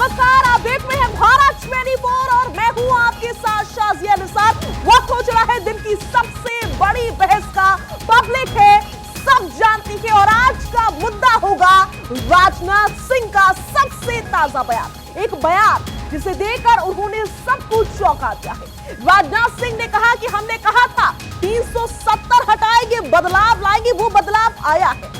नमस्कार, आप देख रहे हैं भारत 24 और मैं हूं आपके साथ शाजिया निसार। वक्त हो चला है दिन की सबसे बड़ी बहस का। पब्लिक है, सब जानती है और आज का मुद्दा होगा राजनाथ सिंह का सबसे ताजा बयान। एक बयान जिसे देकर उन्होंने सब कुछ चौंका दिया है। राजनाथ सिंह ने कहा कि हमने कहा था 370 हटाएंगे, बदलाव लाएंगे, वो बदलाव आया है।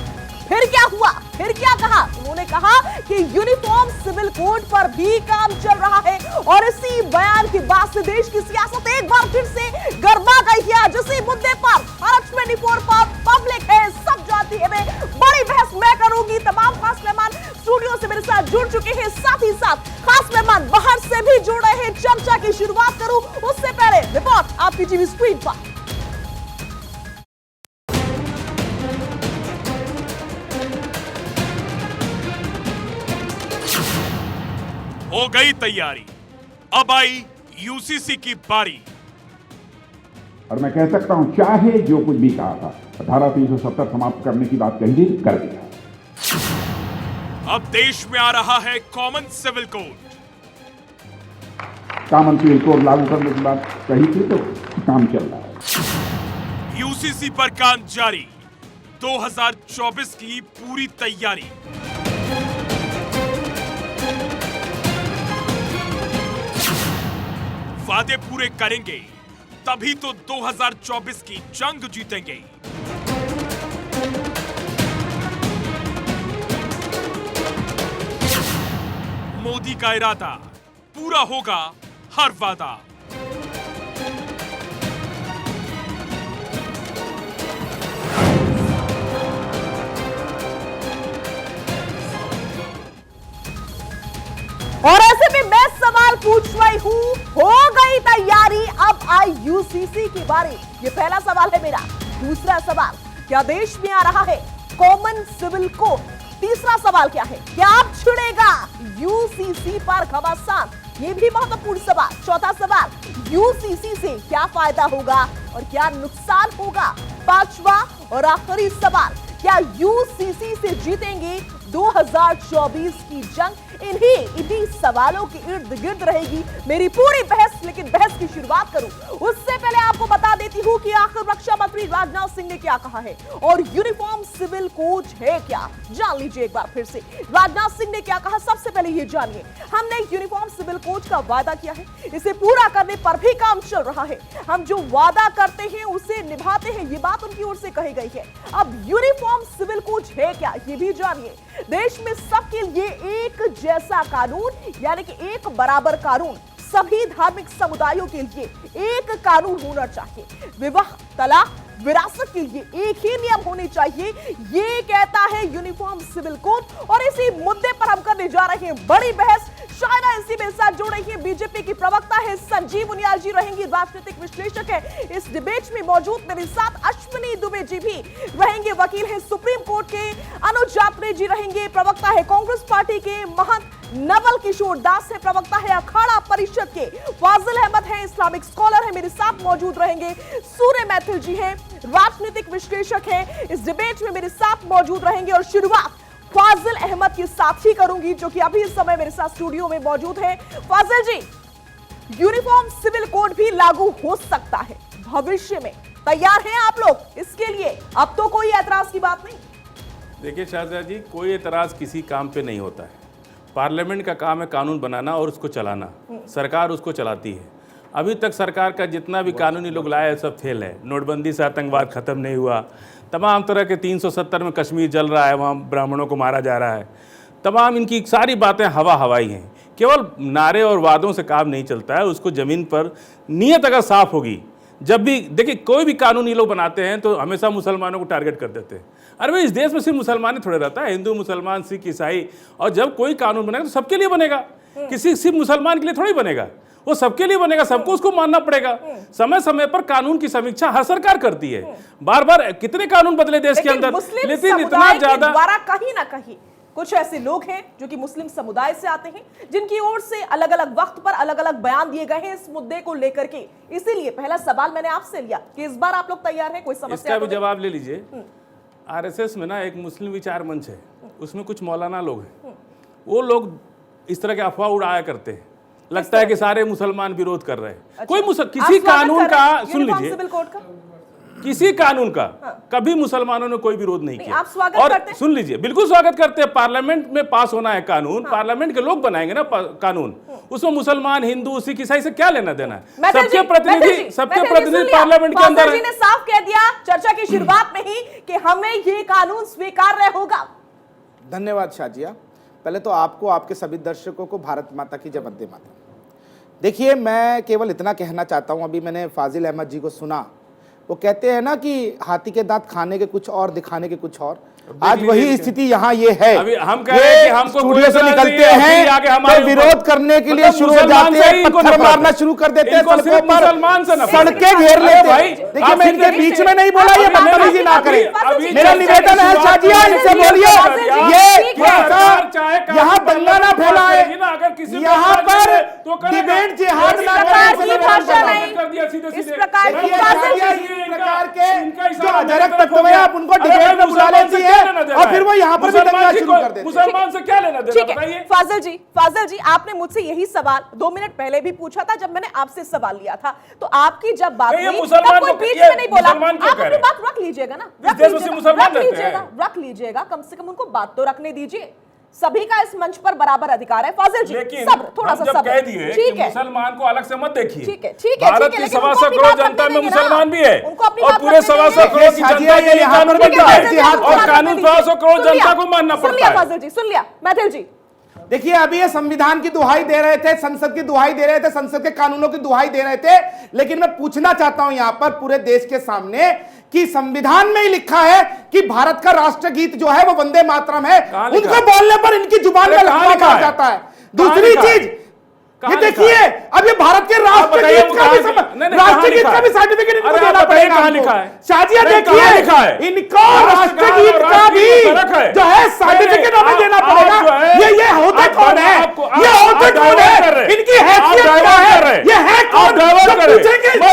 फिर क्या हुआ, फिर क्या कहा? उन्होंने कहा कि यूनिफॉर्म सिविल कोड पर भी काम चल रहा है और इसी बयान के बाद से देश की सियासत एक बार फिर से गरमा गई है। जिस मुद्दे पर भारत 24 पर पब्लिक है, सब जानती है, मैं बड़ी बहस मैं करूंगी। तमाम खास मेहमान स्टूडियो से मेरे साथ जुड़ चुके हैं, साथ ही साथ खास मेहमान बाहर से भी जुड़ रहे हैं। चर्चा की शुरुआत करूं उससे पहले रिपोर्ट आपकी टीवी स्क्रीन पर। हो गई तैयारी, अब आई यूसीसी की बारी। और मैं कह सकता हूं, चाहे जो कुछ भी कहा था, धारा 370 समाप्त करने की बात कही कर दिया। अब देश में आ रहा है common civil code. Common civil code लागू करने की बात कही थी तो काम चल रहा है। यूसीसी पर काम जारी, 2024 की पूरी तैयारी। वादे पूरे करेंगे तभी तो 2024 की जंग जीतेंगे। मोदी का इरादा पूरा होगा हर वादा। और ऐसे में मैं सवाल पूछ रही हूं, हो गई तैयारी, अब आई यूसीसी की बारी। ये पहला सवाल है मेरा। दूसरा सवाल, क्या देश में आ रहा है कॉमन सिविल कोड? तीसरा सवाल क्या है, क्या अब छिड़ेगा यूसीसी पर घमासान? ये भी महत्वपूर्ण सवाल। चौथा सवाल, यूसीसी से क्या फायदा होगा और क्या नुकसान होगा? पांचवा और आखिरी सवाल, क्या यूसीसी से जीतेंगे 2024 की जंग? इन्हीं सवालों के इर्द गिर्द रहेगी मेरी पूरी बहस। लेकिन बहस की शुरुआत करूं उससे पहले आपको बता देती हूं कि आखिर रक्षा मंत्री राजनाथ सिंह ने क्या कहा है और यूनिफॉर्म सिविल कोड है क्या। जान लीजिए एक बार फिर से राजनाथ सिंह ने क्या कहा। सबसे पहले ये जानिए, हमने यूनिफॉर्म सिविल कोड का वादा किया है, इसे पूरा करने पर भी काम चल रहा है। हम जो वादा करते हैं उसे निभाते हैं, ये बात उनकी ओर से कही गई है। अब यूनिफॉर्म सिविल कोड है क्या, ये भी जानिए। देश में सबके लिए एक जैसा कानून, यानी कि एक बराबर कानून, सभी धार्मिक समुदायों के लिए एक कानून होना चाहिए। विवाह, तलाक, विरासत के लिए एक ही नियम होने चाहिए, ये कहता है यूनिफॉर्म सिविल कोड। और इसी मुद्दे पर हम करने जा रहे हैं बड़ी बहस। शायद इसी में साथ जुड़ रही है बीजेपी की प्रवक्ता है संजीव उनियाल जी, रहेंगी राजनीतिक विश्लेषक है। इस डिबेट में मौजूद मेरे साथ अश्विनी दुबे जी भी रहेंगे, वकील है सुप्रीम कोर्ट के। अनुज यात्रे जी रहेंगे, प्रवक्ता है कांग्रेस पार्टी के। महंत नवल किशोर दास है, प्रवक्ता है अखाड़ा परिषद के। फाजिल अहमद है, इस्लामिक स्कॉलर है, मेरे साथ मौजूद रहेंगे। सूर्य मैथिल जी हैं, राजनीतिक विश्लेषक हैं, इस डिबेट में मेरे साथ मौजूद रहेंगे। और शुरुआत फाजिल अहमद के साथ ही करूंगी, जो कि अभी इस समय मेरे साथ स्टूडियो में मौजूद है। फाजिल जी, यूनिफॉर्म सिविल कोड भी लागू हो सकता है भविष्य में, तैयार हैं आप लोग इसके लिए? अब तो कोई एतराज की बात नहीं। देखिए शाहजहा जी, कोई एतराज किसी काम पे नहीं होता है। पार्लियामेंट का काम है कानून बनाना और उसको चलाना, सरकार उसको चलाती है। अभी तक सरकार का जितना भी कानूनी लोग लाए हैं सब फेल है। नोटबंदी से आतंकवाद खत्म नहीं हुआ, तमाम तरह के 370 में कश्मीर जल रहा है, वहाँ ब्राह्मणों को मारा जा रहा है। तमाम इनकी सारी बातें हवाई हैं। केवल नारे और वादों से काम नहीं चलता है, उसको ज़मीन पर नीयत अगर साफ होगी। जब भी देखिए कोई भी कानून ये लोग बनाते हैं तो हमेशा मुसलमानों को टारगेट कर देते हैं। अरे भाई, इस देश में सिर्फ मुसलमान ही थोड़े रहता है, हिंदू, मुसलमान, सिख, ईसाई। और जब कोई कानून बनेगा तो सबके लिए बनेगा, किसी सिर्फ मुसलमान के लिए थोड़ी बनेगा, वो सबके लिए बनेगा, सबको उसको मानना पड़ेगा। समय समय पर कानून की समीक्षा हर सरकार करती है। बार बार कितने कानून बदले देश के अंदर, लेकिन इतना ज्यादा कहीं ना कहीं कुछ ऐसे लोग हैं जो कि मुस्लिम समुदाय से आते हैं, जिनकी ओर से अलग अलग वक्त पर अलग अलग बयान दिए गए हैं इस मुद्दे को लेकर के। इसीलिए पहला सवाल मैंने आपसे लिया कि इस बार आप लोग तैयार हैं, कोई समस्या? इसका भी जवाब ले लीजिए। आरएसएस में ना एक मुस्लिम विचार मंच है, उसमें कुछ मौलाना लोग हैं। वो लोग इस तरह के अफवाह उड़ाया करते हैं, लगता है कि सारे मुसलमान विरोध कर रहे हैं। अच्छा। कोई आप किसी स्वागत कानून कर रहे का हैं सुन यूनिफॉर्म लीजिए, सिविल कोड का? किसी कानून का कभी मुसलमानों ने कोई विरोध नहीं किया। आप स्वागत और करते हैं? सुन लीजिए, बिल्कुल स्वागत करते हैं। पार्लियामेंट में पास होना है कानून, पार्लियामेंट के लोग बनाएंगे ना कानून, उसमें मुसलमान, हिंदू, सिख, ईसाई से क्या लेना देना है? सबके प्रतिनिधि पार्लियामेंट के अंदर जी ने साफ कह दिया चर्चा की शुरुआत में ही कि हमें ये कानून स्वीकार्य होगा। धन्यवाद शाजिया। पहले तो आपको, आपके सभी दर्शकों को भारत माता की जय, वंदे मातरम। देखिए, मैं केवल इतना कहना चाहता हूं, अभी मैंने फाजिल अहमद जी को सुना, वो कहते हैं ना कि हाथी के दांत खाने के कुछ और, दिखाने के कुछ और। आज वही स्थिति यहाँ ये है। अभी हम कह रहे हैं कि हमको स्टूडियो से निकलते हैं तो विरोध करने के लिए शुरू हो जाते हैं, पत्थर मारना शुरू कर देते हैं, सड़कों पर सड़कें घेर लेते हैं। देखिए, मैं इनके बीच में नहीं बोला, ये बदतमीजी ना करें। मेरा निवेदन है शाजिया, इनसे बोलिए ये यहाँ दंगा ना फैलाए, यहाँ पर डिबेट जिहाद ना इस प्रकार के जो अजरक तत्व है, आप उनको डिबेट में बुला लेती है और फिर वो यहाँ पर भी दंगा शुरू कर देते हैं। मुसलमान से क्या लेना देना बताइए? फाजिल जी, आपने मुझसे यही सवाल 2 मिनट पहले भी पूछा था जब मैंने आपसे सवाल लिया था, तो आपकी जब बात हुई तब कोई बीच में नहीं बोला। आप अपनी बात रख लीजिएगा ना, रख लीजिएगा, कम से कम उनको बात तो रखने दीजिए। सभी का इस मंच पर बराबर अधिकार है। फाजिल जी, सब्र, थोड़ा सा सब्र। कह दिए ठीक है, मुसलमान को अलग से मत देखिए। ठीक है, भारत की 125 करोड़ जनता में मुसलमान भी है उनको अपनी और बात पूरे 125 करोड़ की जनता के लिए कानून बनता है और कानून 125 करोड़ जनता को मानना पड़ता है। फाजिल जी सुन लिया। मैथिल जी देखिए, अभी ये संविधान की दुहाई दे रहे थे, संसद की दुहाई दे रहे थे, संसद के कानूनों की दुहाई दे रहे थे, लेकिन मैं पूछना चाहता हूं यहां पर पूरे देश के सामने कि संविधान में ही लिखा है कि भारत का राष्ट्रगीत जो है वो वंदे मातरम है। उनको बोलने पर इनकी जुबान में लकवा मार जाता है। दूसरी चीज ये देखिए, अब ये भारत के राष्ट्रगीत का भी सर्टिफिकेट इनको देना पड़ेगा। शाजिया देखिए, इनको राष्ट्रगीत का भी जो है सर्टिफिकेट हमें देना पड़ेगा। ये होते कौन है? ये होते कौन है? इनकी हैसियत क्या है? ये है कौन?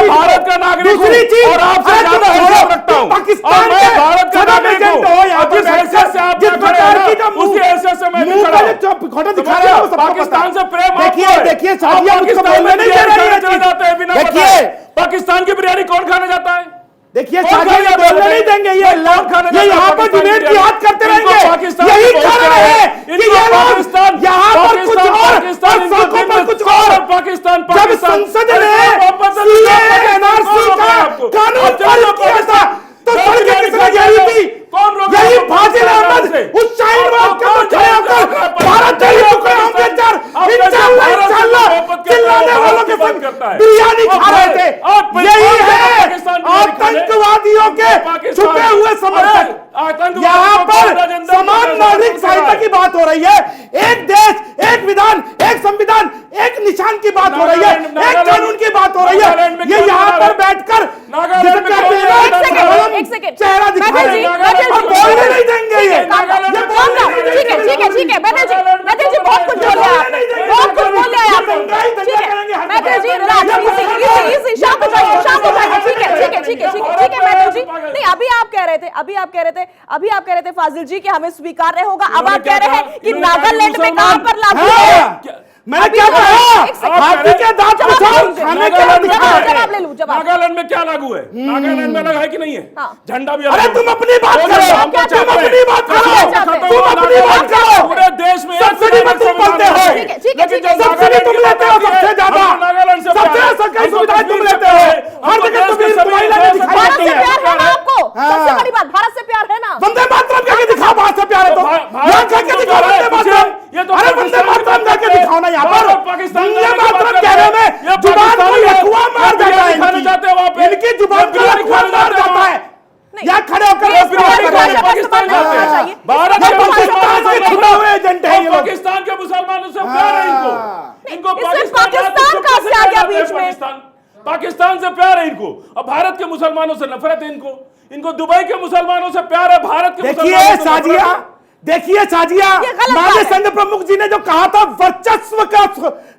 भारत का नागरिक दूसरी चीज, और आपसे ज्यादा हैसियत रखता हूं, पाकिस्तान और मैं भारत का नागरिक हूं, हो यहाँ पर जिस हैसियत से आप जिस प्रकार की उसी हैसियत से मैं भी खड़ा हूं। घोटा दिखा रहे हो, पाकिस्तान से प्रेम देखिए शाजिया मुझको बोलने नहीं दे रही है। देखिए, पाकिस्तान की बिरयानी कौन खाने जाता है? देखिए, शाजिया बोलने नहीं देंगे। ये यहाँ पर डिबेट की याद करते रहेंगे। यही कारण है कि ये लोग यहाँ पर कुछ और सड़कों पर कुछ और। पाकिस्तान जब संसद ने एनआरसी का कानून पारित किया था तो सड़कें किसने घेरी थी? यही फाजिल अहमद उस शाहीन बाग के ऊपर खड़े होकर भारत चिल्लाने वालों के संग बिरयानी खा रहे थे। यही है आतंकवादियों के छुपे हुए समर्थक। यहाँ पर समान नागरिक संहिता की बात हो रही है। एक देश, एक विधान, एक संविधान, एक निशान की बात हो रही है, एक कानून की बात हो रही है। ये यहाँ पर बैठकर चेहरा दिखा रहे हैं और बोलने नहीं देंगे। ये ठीक है मैथिल जी बहुत कुछ बोल रहे हैं, बहुत कुछ बोल रहे हैं। मैथिल जी रिलैक्स, शांत हो जाइए। ठीक है मैथिल जी। नहीं, अभी आप कह रहे थे फाजिल जी कि हमें स्वीकार्य होगा। अब आप कह रहे हैं कि नागालैंड में कहां पर लागू है? मैंने क्या कहा? हाथी के दांत खाने के लिए दिखाया। जवाब ले लूं। नागालैंड में क्या लागू है? नागालैंड में लगा है कि नहीं है? झंडा भी। अरे तुम अपनी बात करो, तुम अपनी बात करो। पूरे देश में सब्सिडी में तुम बोलते हो, सब्सिडी तुम लेते हो सबसे ज्यादा, सबसे सरकारी सुविधाएं तुम लेते हो। हर जगह तुम्हें दवाई लेने दिखाई देती है। सबसे बड़ी बात, भारत से प्यार है ना? वंदे मातरम करके दिखाओ, भारत से प्यार है तो यहाँ करके दिखाओ वंदे मातरम। अरे वंदे मातरम करके दिखाओ ना यहाँ पर। वंदे मातरम कहने में जुबान को लकवा मार जाता है इनकी जुबान को लकवा मार जाता है। यहाँ खड़े होकर पाकिस्तान जाते हैं। भारत के पाकिस्तान से छुपे हुए एजेंट है ये लोग। पाकिस्तान के मुसलमानों से प्यार है इनको पाकिस्तान का से आ गया बीच में। पाकिस्तान से प्यार है इनको और भारत के मुसलमानों से नफरत है इनको दुबई के मुसलमानों से प्यार है, भारत के मुसलमानों देखिए साजिया, माननीय संघ प्रमुख जी ने जो कहा था वर्चस्व का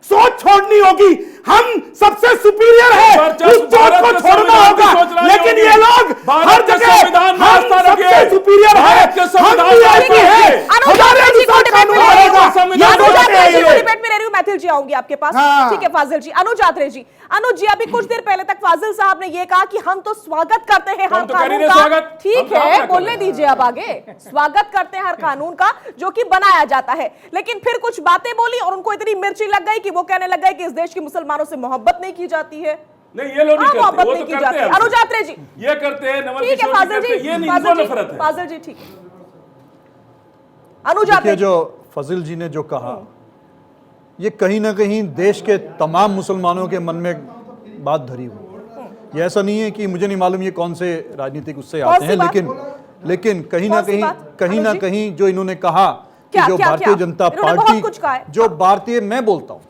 सोच छोड़नी होगी, हम सबसे सुपीरियर है, उस सोच को छोड़ना होगा। लेकिन ये लोग हर जगह हम सबसे सुपीरियर है, हम वीआईपी है, हमारे अनुसार कानून बनेगा, ये सोचते हैं ये लोग। मैथिल जी आऊंगी आपके पास। हाँ। ठीक है फाजिल जी। अनुज आत्रे जी, अनुज जी अभी कुछ देर पहले तक फाजिल साहब ने ये कहा कि हम तो स्वागत करते हैं हर तो कर ही कानून रहे का। स्वागत। ठीक हम काम है, क्या कर बोलने रहे हैं? दीजिए अब आगे। स्वागत करते हैं हर कानून का जो कि बनाया जाता है, लेकिन फिर कुछ बातें बोली और उनको इतनी मिर्ची लग गई कि वो कहने लग गए कि इस देश के मुसलमानों से मोहब्बत नहीं की जाती है। नहीं, ये लोग नहीं करते, मोहब्बत वो नहीं तो की करते जाती है। हैं। अनुज आत्रे जी ये करते हैं, नवल ठीक है किशोर फाजिल जी जी, करते हैं, ये फाजिल इनको जी, नफरत है। फाजिल जी ठीक है। अनुज आत्रे देखिए, जी, जो फजिल जी ने जो कहा, ये कहीं ना कहीं देश के तमाम मुसलमानों के मन में बात धरी हुई। ये ऐसा नहीं है कि मुझे नहीं मालूम ये कौन से राजनीतिक उससे कौन आते सी हैं, बात? लेकिन कहीं ना कौन सी कहीं बात? कहीं अनुज ना जी? कहीं जो इन्होंने कहा कि क्या, जो क्या, भारतीय क्या? जनता इन्होंने बहुत कुछ कहा है। पार्टी, मैं बोलता हूं,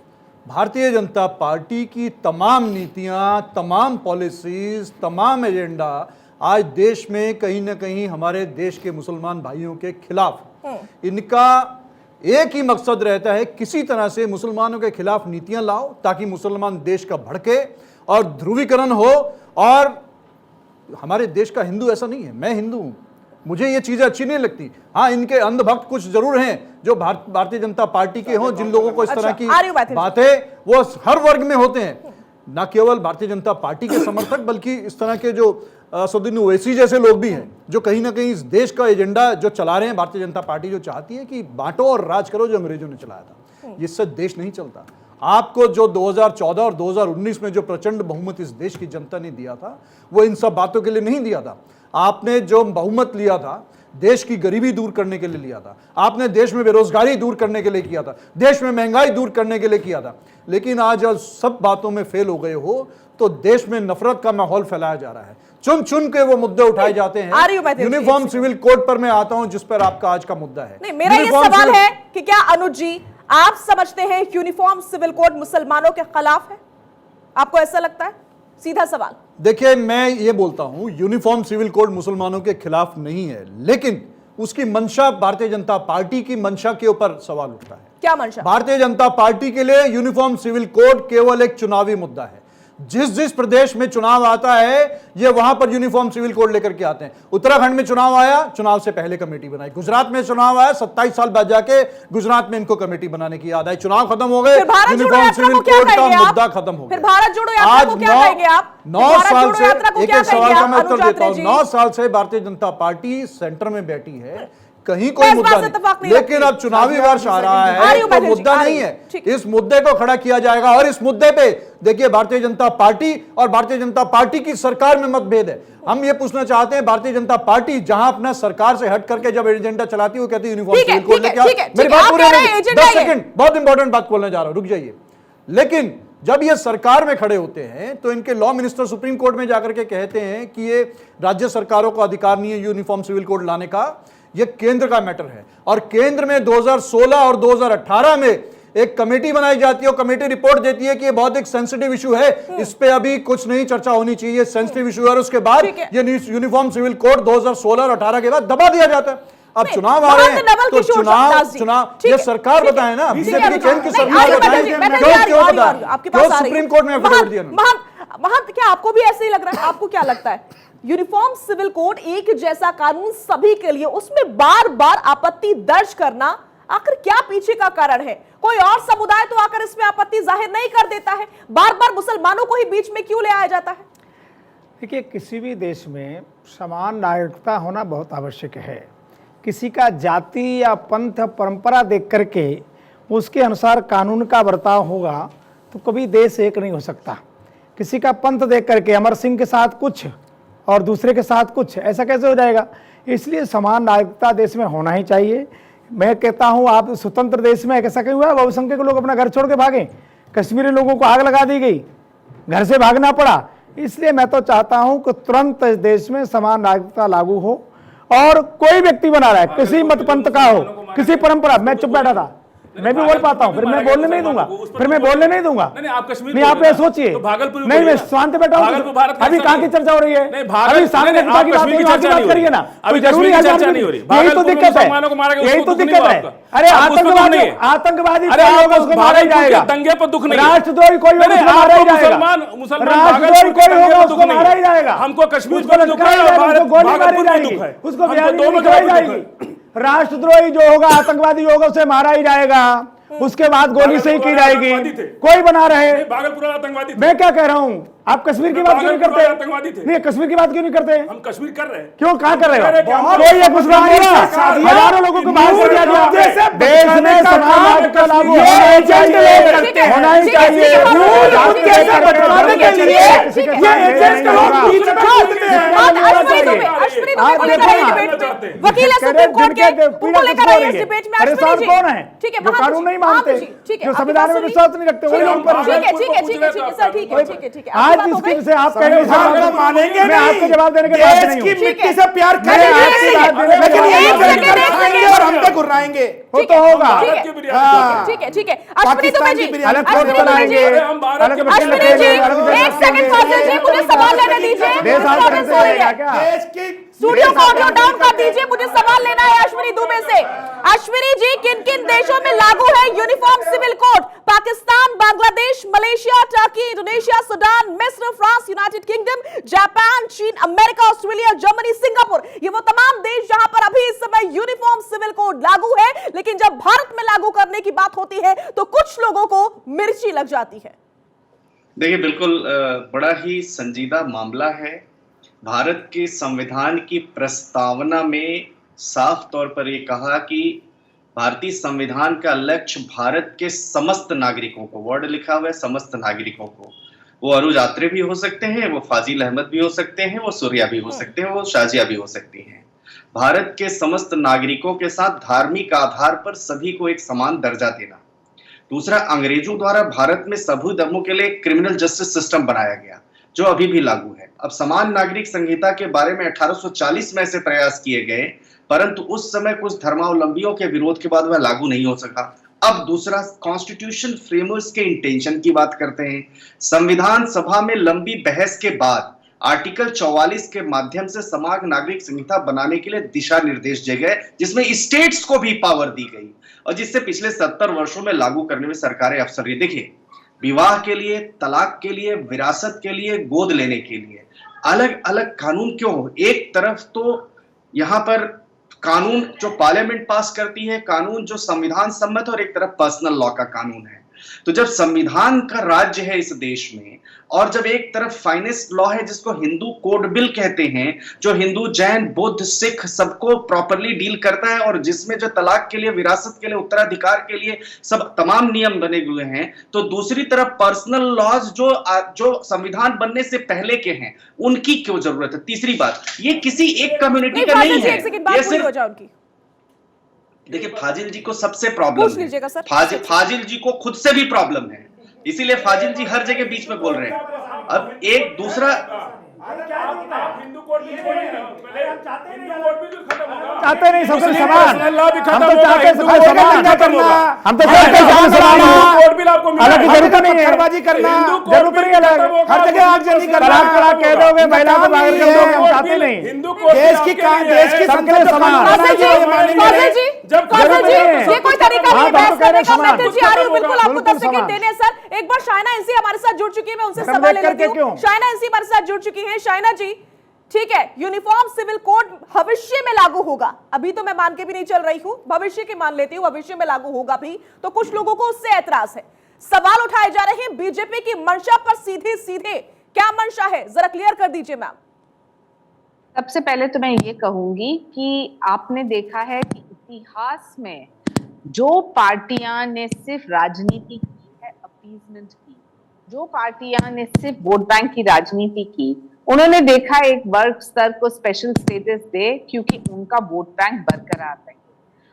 भारतीय जनता पार्टी की तमाम नीतियां, तमाम पॉलिसीज, तमाम एजेंडा आज देश में कहीं ना कहीं हमारे देश के मुसलमान भाइयों के खिलाफ। इनका एक ही मकसद रहता है, किसी तरह से मुसलमानों के खिलाफ नीतियां लाओ ताकि मुसलमान देश का भड़के और ध्रुवीकरण हो। और हमारे देश का हिंदू ऐसा नहीं है, मैं हिंदू हूं, मुझे ये चीजें अच्छी नहीं लगती। हाँ, इनके अंधभक्त कुछ जरूर हैं जो भारतीय जनता पार्टी के हों, जिन लोगों को इस तरह की बातें वो हर वर्ग में होते हैं, न केवल भारतीय जनता पार्टी के समर्थक बल्कि इस तरह के जो असदुद्दीन ओवैसी जैसे लोग भी हैं जो कहीं ना कहीं इस देश का एजेंडा जो चला रहे हैं। भारतीय जनता पार्टी जो चाहती है कि बांटो और राज करो, जो अंग्रेजों ने चलाया था, इससे देश नहीं चलता। आपको जो 2014 और 2019 में जो प्रचंड बहुमत इस देश की जनता ने दिया था, वो इन सब बातों के लिए नहीं दिया था। आपने जो बहुमत लिया था, देश की गरीबी दूर करने के लिए लिया था, आपने देश में बेरोजगारी दूर करने के लिए किया था, देश में महंगाई दूर करने के लिए किया था। लेकिन आज सब बातों में फेल हो गए हो तो देश में नफरत का माहौल फैलाया जा रहा है, चुन चुन के वो मुद्दे उठाए जाते हैं। यूनिफॉर्म सिविल कोड पर मैं आता हूं, जिस पर आपका आज का मुद्दा है। नहीं, मेरा ये सवाल है कि क्या अनुज जी आप समझते हैं यूनिफॉर्म सिविल कोड मुसलमानों के खिलाफ है? आपको ऐसा लगता है? सीधा सवाल। देखिए, मैं ये बोलता हूं यूनिफॉर्म सिविल कोड मुसलमानों के खिलाफ नहीं है, लेकिन उसकी मंशा, भारतीय जनता पार्टी की मंशा के ऊपर सवाल उठता है। क्या मंशा? भारतीय जनता पार्टी के लिए यूनिफॉर्म सिविल कोड केवल एक चुनावी मुद्दा है। जिस जिस प्रदेश में चुनाव आता है, ये वहां पर यूनिफॉर्म सिविल कोड लेकर के आते हैं। उत्तराखंड में चुनाव आया, चुनाव से पहले कमेटी बनाई। गुजरात में चुनाव आया, 27 साल बाद जाके गुजरात में इनको कमेटी बनाने की याद आई। चुनाव खत्म हो गए, यूनिफॉर्म सिविल कोड का मुद्दा खत्म हो गया। फिर भारत जोड़ो यात्रा को क्या कहेंगे आप? 9 साल से, एक एक सवाल का मैं उत्तर देता हूं, 9 साल से भारतीय जनता पार्टी सेंटर में बैठी है, कहीं कोई मुद्दा नहीं। लेकिन अब चुनावी वर्ष आ रहा है तो मुद्दा नहीं है, इस मुद्दे को खड़ा किया जाएगा। और इस मुद्दे पे देखिए, भारतीय जनता पार्टी और भारतीय जनता पार्टी की सरकार में मतभेद है। हम ये पूछना चाहते हैं, भारतीय जनता पार्टी जहां अपना सरकार से हट करके जब एजेंडा चलाती है, वो कहती है यूनिफॉर्म सिविल कोड लेके आओ। मेरी बात पूरी नहीं, 10 सेकंड, बहुत इंपॉर्टेंट बात बोलने जा रहा हूं, रुक जाइए। लेकिन जब ये सरकार में खड़े होते हैं तो इनके लॉ मिनिस्टर सुप्रीम कोर्ट में जाकर के कहते हैं कि ये राज्य सरकारों को अधिकार नहीं है यूनिफॉर्म सिविल कोड लाने का, ये केंद्र का मैटर है। और केंद्र में 2016 और 2018 में एक कमेटी बनाई जाती है, और कमेटी रिपोर्ट देती है कि ये बहुत एक सेंसिटिव इशू है, इस पे अभी कुछ नहीं चर्चा होनी चाहिए, सेंसिटिव इशू है। और उसके बाद ये यूनिफॉर्म सिविल कोड 2016 और 18 के बाद दबा दिया जाता है। अब चुनाव आ रहे हैं तो चुनाव ये सरकार बताए ना, बीजेपी की केंद्र की सरकार बताए, क्यों बताए, क्यों सुप्रीम कोर्ट में एफिडेविट दिया? महंत, क्या आपको भी ऐसे ही लग रहा है? आपको क्या लगता है यूनिफॉर्म सिविल कोड एक जैसा कानून सभी के लिए, उसमें बार बार आपत्ति दर्ज करना आखिर क्या पीछे का कारण है? कोई और समुदाय तो आकर इसमें आपत्ति जाहिर नहीं कर देता है, बार बार मुसलमानों को ही बीच में क्यों ले आया जाता है? देखिए, किसी भी देश में समान नागरिकता होना बहुत आवश्यक है। किसी का जाति या पंथ परंपरा देख करके उसके अनुसार कानून का बर्ताव होगा तो कभी देश एक नहीं हो सकता। किसी का पंथ देख करके अमर सिंह के साथ कुछ और दूसरे के साथ कुछ, ऐसा कैसे हो जाएगा? इसलिए समान नागरिकता देश में होना ही चाहिए। मैं कहता हूँ, आप स्वतंत्र देश में ऐसा क्यों हुआ बहुसंख्यक लोग अपना घर छोड़ के भागे? कश्मीरी लोगों को आग लगा दी गई, घर से भागना पड़ा। इसलिए मैं तो चाहता हूँ कि तुरंत इस देश में समान नागरिकता लागू हो, और कोई व्यक्ति बना रहा है, किसी मत पंथ का हो, किसी परंपरा। मैं चुप बैठा था, मैं भी बोल पाता हूँ, फिर मैं बोलने नहीं दूंगा, नहीं, आप कश्मीर नहीं, आप ये सोचिए, नहीं, मैं शांत बैठा हूँ। अभी कहाँ की चर्चा हो रही है? अभी सामने की बात करिए ना, अभी जरूरी है, यही तो दिक्कत है, यही तो दिक्कत है। अरे आतंकवादी होगा उसको मारा ही जाएगा, दंगे पर दुख नहीं, राष्ट्रद्रोही कोई होगा उसको मारा ही जाएगा, राष्ट्रद्रोही कोई होगा उसको मारा ही जाएगा, हमको कश्मीर को गोली मारी जाएगी, उसको दोनों जाएगी। राष्ट्रद्रोही जो होगा, आतंकवादी होगा, उसे मारा ही जाएगा। उसके बाद गोली से ही की जाएगी। आतंकवादी थे। कोई बना रहे, भागलपुर वाले आतंकवादी थे। मैं क्या कह रहा हूँ, आप कश्मीर की बात क्यों नहीं भागलपुर वाले करते? आतंकवादी थे। नहीं, कश्मीर की बात क्यों नहीं करते? हम कश्मीर कर रहे हैं। क्यों, कहाँ कर रहे हो? बहुत कोई एक मुसलमान नहीं है, हजारों लोगों को बाहर से दिया गया। देश में समाज का लागू होना ही चाहिए, होना ही चाहिए। वकील सुप्रीम कोर्ट के उनको लेकर आइए इस डिबेट में। परेशान कौन है? ठीक है, जो कानून नहीं मानते, जो संविधान में विश्वास नहीं रखते, वही लोग परेशान। ठीक है। आज जिस दिन से आप कहेंगे मानेंगे मैं आपको जवाब देने के बाद देश नहीं की हूँ। मिट्टी से प्यार करेंगे, लेकिन ये खाएंगे और हम पे गुर्राएंगे। वो तो होगा। ठीक है। अश्विनी दुबे जी, अलग कोर्ट बनाएंगे, अलग अश्विनी जी, एक सेकंड फाजिल जी, मुझे सवाल लेने दीजिए। देश की स्टूडियो को ऑडियो डाउन कर दीजिए, मुझे सवाल लेना है अश्विनी दुबे से। अश्विनी जी, किन किन देशों में लागू है uniform civil code? Pakistan, Bangladesh, Malaysia, Turkey, Indonesia, Sudan, मिस्र, फ्रांस, यूनाइटेड किंगडम, जापान, चीन, अमेरिका, ऑस्ट्रेलिया, जर्मनी, सिंगापुर, ये वो तमाम देश जहां पर अभी इस समय यूनिफॉर्म सिविल कोड लागू है। लेकिन जब भारत में लागू करने की बात होती है तो कुछ लोगों को मिर्ची लग जाती है। देखिए, बिल्कुल बड़ा ही संजीदा मामला है। भारत के संविधान की प्रस्तावना में साफ तौर पर यह कहा कि भारतीय संविधान का लक्ष्य भारत के समस्त नागरिकों को, वर्ड लिखा हुआ है समस्त नागरिकों को, वो अरुज आत्रे भी हो सकते हैं, वो फाजिल अहमद भी हो सकते हैं, वो सूर्या भी हो सकते हैं, वो शाजिया भी हो सकती हैं। भारत के समस्त नागरिकों के साथ धार्मिक आधार पर सभी को एक समान दर्जा देना। दूसरा, अंग्रेजों द्वारा भारत में सभी धर्मों के लिए क्रिमिनल जस्टिस सिस्टम बनाया गया जो अभी भी लागू है। अब समान नागरिक संहिता के बारे में 1840 में ऐसे प्रयास किए गए, परंतु उस समय कुछ धर्मावलंबियों के विरोध के बाद वह लागू नहीं हो सका। अब दूसरा, कॉन्स्टिट्यूशन फ्रेमर्स के इंटेंशन की बात करते हैं। संविधान सभा में लंबी बहस के बाद आर्टिकल 44 के माध्यम से समान नागरिक संहिता बनाने के लिए दिशा निर्देश दिए गए, जिसमें स्टेट्स को भी पावर दी गई और जिससे पिछले 70 वर्षों में लागू करने में सरकारें अवसर रही। देखिए, विवाह के लिए, तलाक के लिए, विरासत के लिए, गोद लेने के लिए अलग अलग कानून क्यों हो? एक तरफ तो यहां पर कानून जो पार्लियामेंट पास करती है, कानून जो संविधान सम्मत, और एक तरफ पर्सनल लॉ का कानून है। तो जब संविधान का राज्य है इस देश में, और जब एक तरफ फाइनेस्ट लॉ है जिसको हिंदू कोड बिल कहते हैं, जो हिंदू, जैन, बुद्ध, सिख सबको प्रॉपरली डील करता है, और जिसमें जो तलाक के लिए, विरासत के लिए, उत्तराधिकार के लिए सब तमाम नियम बने हुए हैं, तो दूसरी तरफ पर्सनल लॉज जो संविधान बनने से पहले के हैं, उनकी क्यों जरूरत है? तीसरी बात, ये किसी एक कम्युनिटी का नहीं है, ये सिर्फ, देखिए, फाजिल जी को सबसे प्रॉब्लम है, फाजिल जी को खुद से भी प्रॉब्लम है, इसीलिए फाजिल जी हर जगह बीच में बोल रहे हैं। अब एक दूसरा, हिंदू कोड भी छोड़िए ना, पहले हिंदू कोड भी खत्म होगा। चाहते नहीं सबसे समान, हम तो चाहते हैं सबसे समान, हम तो चाहते हैं सबसे समान, कोड बिल आपको मिला अलग की जरूरत नहीं है, खरबाजी करना, जरूरत नहीं है अलग, हर जगह आगजनी करना, तलाक कह दोगे, महिला को बाहर कर दोगे, हम चाहते नहीं। हिंदू कोड देश की सबके लिए समान। ये कोई तरीका नहीं है बहस करने का। मैं जी आ रही हूँ, बिल्कुल आपको 10 सेकंड देने हैं सर। एक बार शाइना एनसी हमारे साथ जुड़ चुकी है, मैं उनसे सवाल ले लेती हूँ। शाइना एनसी हमारे साथ जुड़ चुकी है। शाइना जी, ठीक है, यूनिफॉर्म सिविल कोड भविष्य में लागू होगा, अभी तो मैं मान के भी नहीं चल रही हूं, भविष्य की मान लेती हूं, भविष्य में लागू होगा भी, तो कुछ लोगों को उससे ऐतराज है, सवाल उठाए जा रहे हैं बीजेपी की मंशा पर। सीधे सीधे क्या मंशा है, जरा क्लियर कर दीजिए मैम। सबसे पहले तो मैं ये कहूंगी कि आपने देखा है कि इतिहास में जो पार्टियां ने सिर्फ राजनीति की है, अपीजमेंट की, जो पार्टियां ने सिर्फ वोट बैंक की राजनीति की, उन्होंने देखा एक वर्ग स्तर को स्पेशल स्टेटस दे क्योंकि उनका वोट बैंक बरकरार रहे।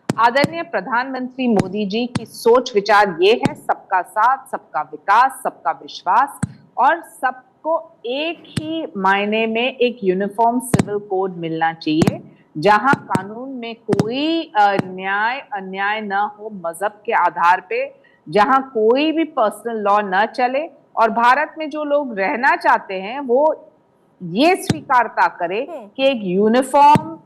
आदरणीय प्रधानमंत्री मोदी जी की सोच विचार ये है, सबका साथ, सबका विकास, सबका विश्वास, और सबको एक ही मायने में एक यूनिफॉर्म सिविल कोड मिलना चाहिए, जहां कानून में कोई न्याय अन्याय न हो मजहब के आधार पे, जहां कोई भी पर्सनल लॉ न चले, और भारत में जो लोग रहना चाहते हैं वो ये स्वीकारता करे कि एक यूनिफॉर्म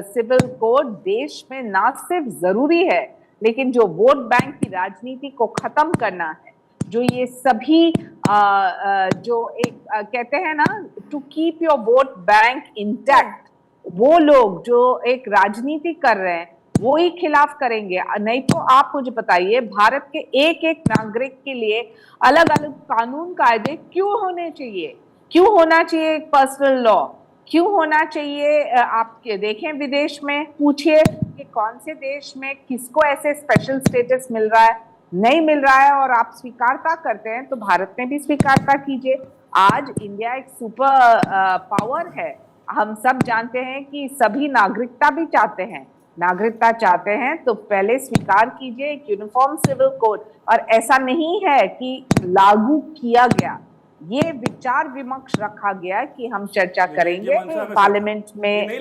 सिविल कोड देश में ना सिर्फ जरूरी है, लेकिन जो वोट बैंक की राजनीति को खत्म करना है, जो ये सभी जो एक कहते हैं ना, to keep your vote bank intact, वो लोग जो एक राजनीति कर रहे हैं, वो ही खिलाफ करेंगे। नहीं तो आप मुझे बताइए, भारत के एक एक नागरिक के लिए अलग अलग कानून कायदे क्यों होने चाहिए? क्यों होना चाहिए एक पर्सनल लॉ? क्यों होना चाहिए? आप देखें विदेश में, पूछिए कि कौन से देश में किसको ऐसे स्पेशल स्टेटस मिल रहा है, नहीं मिल रहा है, और आप स्वीकारता करते हैं तो भारत में भी स्वीकारता कीजिए। आज इंडिया एक सुपर पावर है। हम सब जानते हैं कि सभी नागरिकता भी चाहते हैं, नागरिकता चाहते हैं तो पहले स्वीकार कीजिए एक यूनिफॉर्म सिविल कोड। और ऐसा नहीं है कि लागू किया गया, ये विचार विमर्श रखा गया कि हम चर्चा करेंगे पार्लियामेंट में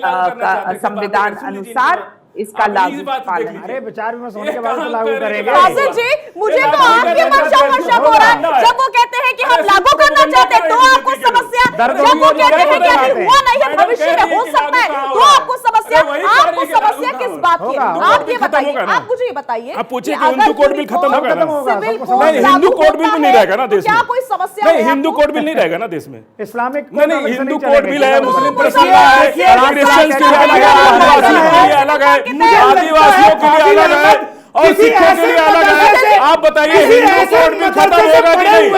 संविधान अनुसार इसका लागू पालन। अरे विचार विमर्श होने के बाद तो लागू करेंगे। फाजिल जी, मुझे तो आपकी मंशा हो रहा है। जब वो कहते हैं कि हम लागू करना चाहते हैं तो आपको समस्या, जब वो कहते हैं कि अभी हुआ नहीं है, भविष्य में हो सकता है तो आपको समस्या। आपको समस्या किस बात की? आप ये बताइए, आप मुझे ये बताइए, आप पूछिए कि हिंदू कोड बिल खत्म होगा ना? सिविल नहीं, कोड हिंदू कोड बिल भी नहीं रहेगा ना देश में। क्या कोई समस्या नहीं, हिंदू कोड बिल नहीं रहेगा ना देश में। इस्लामिक नहीं, हिंदू कोड बिल है, मुस्लिम पर्सनल लॉ है, क्रिश्चियंस के लिए अलग है, आदिवासियों के लिए अलग है, आदिवासियों के लिए अलग है और सिखों के लिए अलग है। आप बताइए हिंदू कोड बिल खत्म होगा कि नहीं?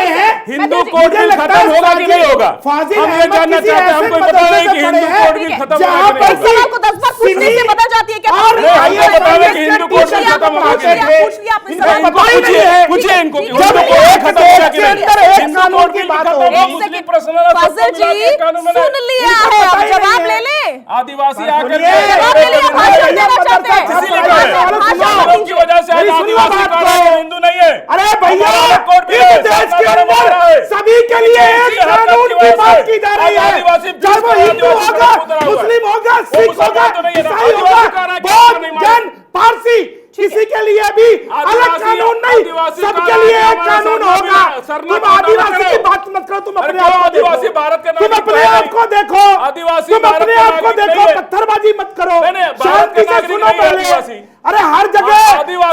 हिंदू कोड बिल खत्म होगा कि नहीं होगा? हम ये जानना चाहते हैं। हमको पता नहीं कि हिंदू कोड बिल खत्म होगा कि नहीं होगा। आपको 10 बार पूछने से बदल जाती है क्या? हमको बता दें कि हिंदू कोड बिल खत्म होगा कि नहीं? पूछिए इनको कि हिंदू कोड बिल खत्म होगा कि नहीं? हिंदू कोड बिल खत्म होगा, मुस्लिम पर्सनल लॉ फाजिल जी सुन लिया है, अब जवाब ले ले। आदिवासी आकर जवाब ले लिया, भाषण देना चाहते हैं। की वजह से आदिवासी हिंदू नहीं है। अरे भैया, इस देश के अंदर सभी के लिए एक कानून की बात की जा रही है। चाहे वो हिंदू होगा, मुस्लिम होगा, सिख होगा, ईसाई होगा, बौद्ध, जैन, पारसी, किसी के लिए भी अलग कानून नहीं, सबके लिए एक कानून होगा। तुम आदिवासी की बात मत करो, तुम अपने आप को आदिवासी भारत के तुम अपने आप को देखो, आदिवासी तुम अपने आप को देखो, पत्थरबाजी मत करो, शांति से सुनो पहले। अरे हर जगह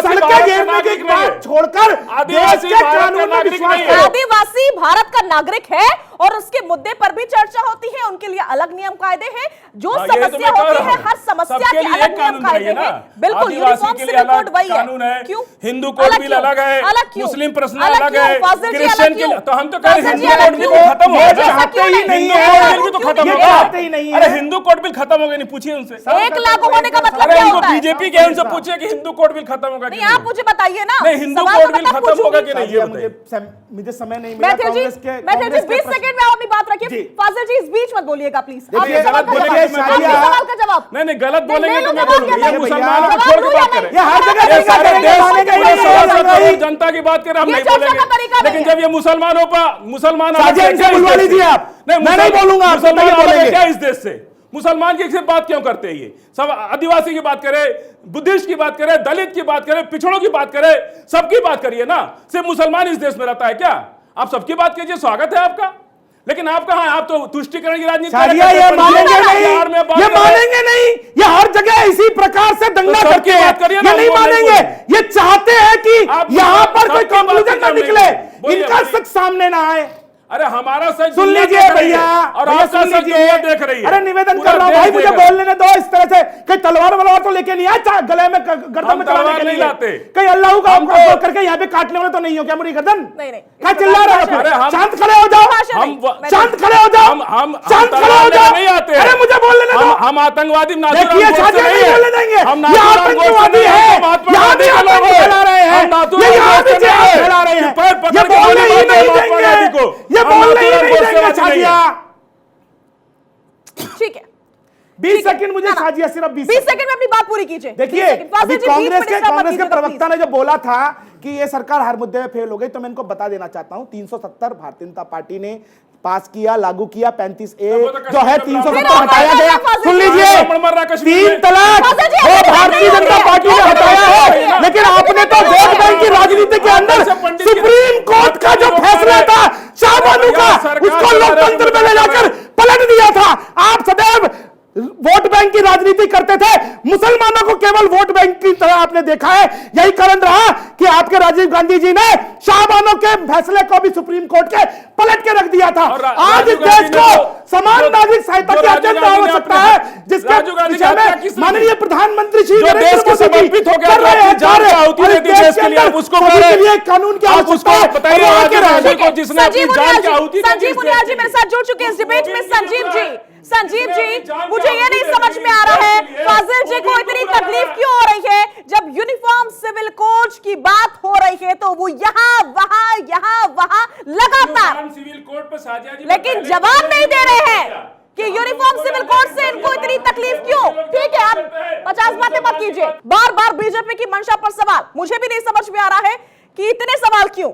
सड़कें घेरने की बात छोड़कर देश के कानून में विश्वास करो। आदिवासी भारत का नागरिक है और उसके मुद्दे पर भी चर्चा होती है, उनके लिए अलग नियम कायदे हैं। जो समस्या होती है, हर समस्या के अलग नियम कायदे हैं। बिल्कुल, यूनिफॉर्म सिविल कोड वही है। क्यों? हिंदू कोड बिल अलग है, मुस्लिम पर्सनल अलग है, फाजिल जी क्रिश्चियन के, तो हम तो कह रहे हैं हिंदू अलग कोड बिल क्यों? खत्म हो गया। चाहते ही नहीं हिंदू है, कोड बिल भी तो खत्म ये होगा। चाहते ही नहीं है। अरे हिंदू कोड बिल खत्म हो गया, नहीं पूछिए उनसे। एक लागू होने का मतलब अरे क्या इनको होता है? बीजेपी के उनसे पूछिए कि हिंदू कोड बिल खत्म होगा कि नहीं, आप मुझे बताइए ना। नहीं, हिंदू सवाल कोड तो बिल मैं खत्म होगा कि नहीं, ये मुझे बताइए। मुझे समय नहीं मिला। मैथिल जी, मैथिल जी 20 सेकंड में आप अपनी बात रखिए। फाजिल जी इस बीच मत बोलिएगा प्लीज। देखिए, सवाल का जवाब। नहीं गलत नहीं, बोलेंगे तो मैं जवाब बोलूंगा। क्या ये है? मुसलमानों को जवाब छोड़ के दूंगा बात मैं। करें। ये हर जगह ये सारे करेंगे, देश मानेंगे के नहीं, पूरे जनता की बात करें, हम ये नहीं चर्चा का बोलेंगे। तरीका नहीं लेकिन है। जब ये मुसलमानों पर मुसलमान साझा इनसे बुलवा लीजिए आप। मैं नहीं बोलूंगा, आप मुसलमान नहीं अलग है बोलेंगे। क्या इस देश से? मुसलमान की सिर्फ बात क्यों करते हैं? ये सब आदिवासी की बात करें, बुद्धिस्ट की बात करें, दलित की बात करें, पिछड़ों की बात करें, सबकी बात करिए ना। सिर्फ मुसलमान इस देश में रहता है क्या? आप सबकी बात कीजिए, स्वागत है आपका। लेकिन आप कहां? आप तो तुष्टिकरण की राजनीति कर रहे हैं। ये मानेंगे नहीं, ये मानेंगे नहीं। ये हर जगह इसी प्रकार से दंगा तो करके ये नहीं मानेंगे। ये चाहते हैं कि यहाँ पर कोई कंक्लूजन ना निकले, इनका सच सामने ना आए। अरे हमारा सच सुन लीजिए भैया, और आपका सच दुनिया देख रही है। अरे निवेदन कर रहा हूं भाई, मुझे बोल लेने दो। इस तरह से कहीं तलवार वलवार तो लेके नहीं आया, गले में गर्दन में चलाने के नहीं लिए लाते। कहीं अल्लाह का आपको करके यहाँ पे काटने वाले तो नहीं हो क्या मेरी गर्दन? नहीं नहीं, क्या चिल्ला रहे हो? अरे हम शांत खड़े हो जाओ, शांत खड़े हो जाओ, शांत खड़े हो जाओ। नहीं आते। अरे मुझे बोल लेने दो। हम आतंकवादी देखिए साझा नहीं बोलने देंगे। ये आतंकवादी है, यहाँ भी आतंक फैला रहे हैं, ये यहाँ भी जिहाद फैला रहे हैं। ये बोलने ही नहीं देंगे, ये बोलने ही नहीं देंगे साजिया। ठीक है, 20 सेकंड मुझे साजिया, सिर्फ 20 सेकंड में अपनी बात पूरी कीजिए। देखिए, अभी कांग्रेस के प्रवक्ता ने जो बोला था कि ये सरकार हर मुद्दे में फेल हो गई, तो मैं इनको बता देना चाहता हूं 370 भारतीय जनता पार्टी ने पास किया, लागू किया। 35A जो है 370 हटाया गया। सुन लीजिए, 3 तलाक वो भारतीय जनता पार्टी ने हटाया है, लेकिन आपने तो वोट बैंक की राजनीति के अंदर सुप्रीम कोर्ट का जो फैसला था शाहबानू का, उसको लोकतंत्र में ले जाकर पलट दिया था। आप सदैव वोट बैंक की राजनीति करते थे, मुसलमानों को केवल वोट बैंक की तरह आपने देखा है। यही कारण रहा कि आप आपके राजीव गांधी जी ने शाहबानो के फैसले को भी सुप्रीम कोर्ट के पलट के रख दिया था। आज इस देश को समान नागरिक संहिता की अत्यंत आवश्यकता है, जिसके विषय में माननीय प्रधानमंत्री श्री नरेंद्र मोदी जी कर रहे हैं कार्य, और इस देश के अंदर सभी के लिए कानून की आवश्यकता है। संजीव मुनिया जी मेरे साथ जुड़ चुके हैं इस डिबेट में। संजीव जी मुझे ये नहीं समझ में आ रहा है फाजिल जी को इतनी तकलीफ क्यों हो रही है जब यूनिफॉर्म सिविल कोड की बात हो रही है, तो वो यहाँ वहां लगातार सिविल कोड पर साजिया जी लेकिन जवाब नहीं दे रहे हैं कि यूनिफॉर्म सिविल कोड से इनको इतनी तकलीफ क्यों। ठीक है, आप 50 बातें मत कीजिए, बार बार बीजेपी की मंशा पर सवाल। मुझे भी नहीं समझ में आ रहा है कि इतने सवाल क्यों।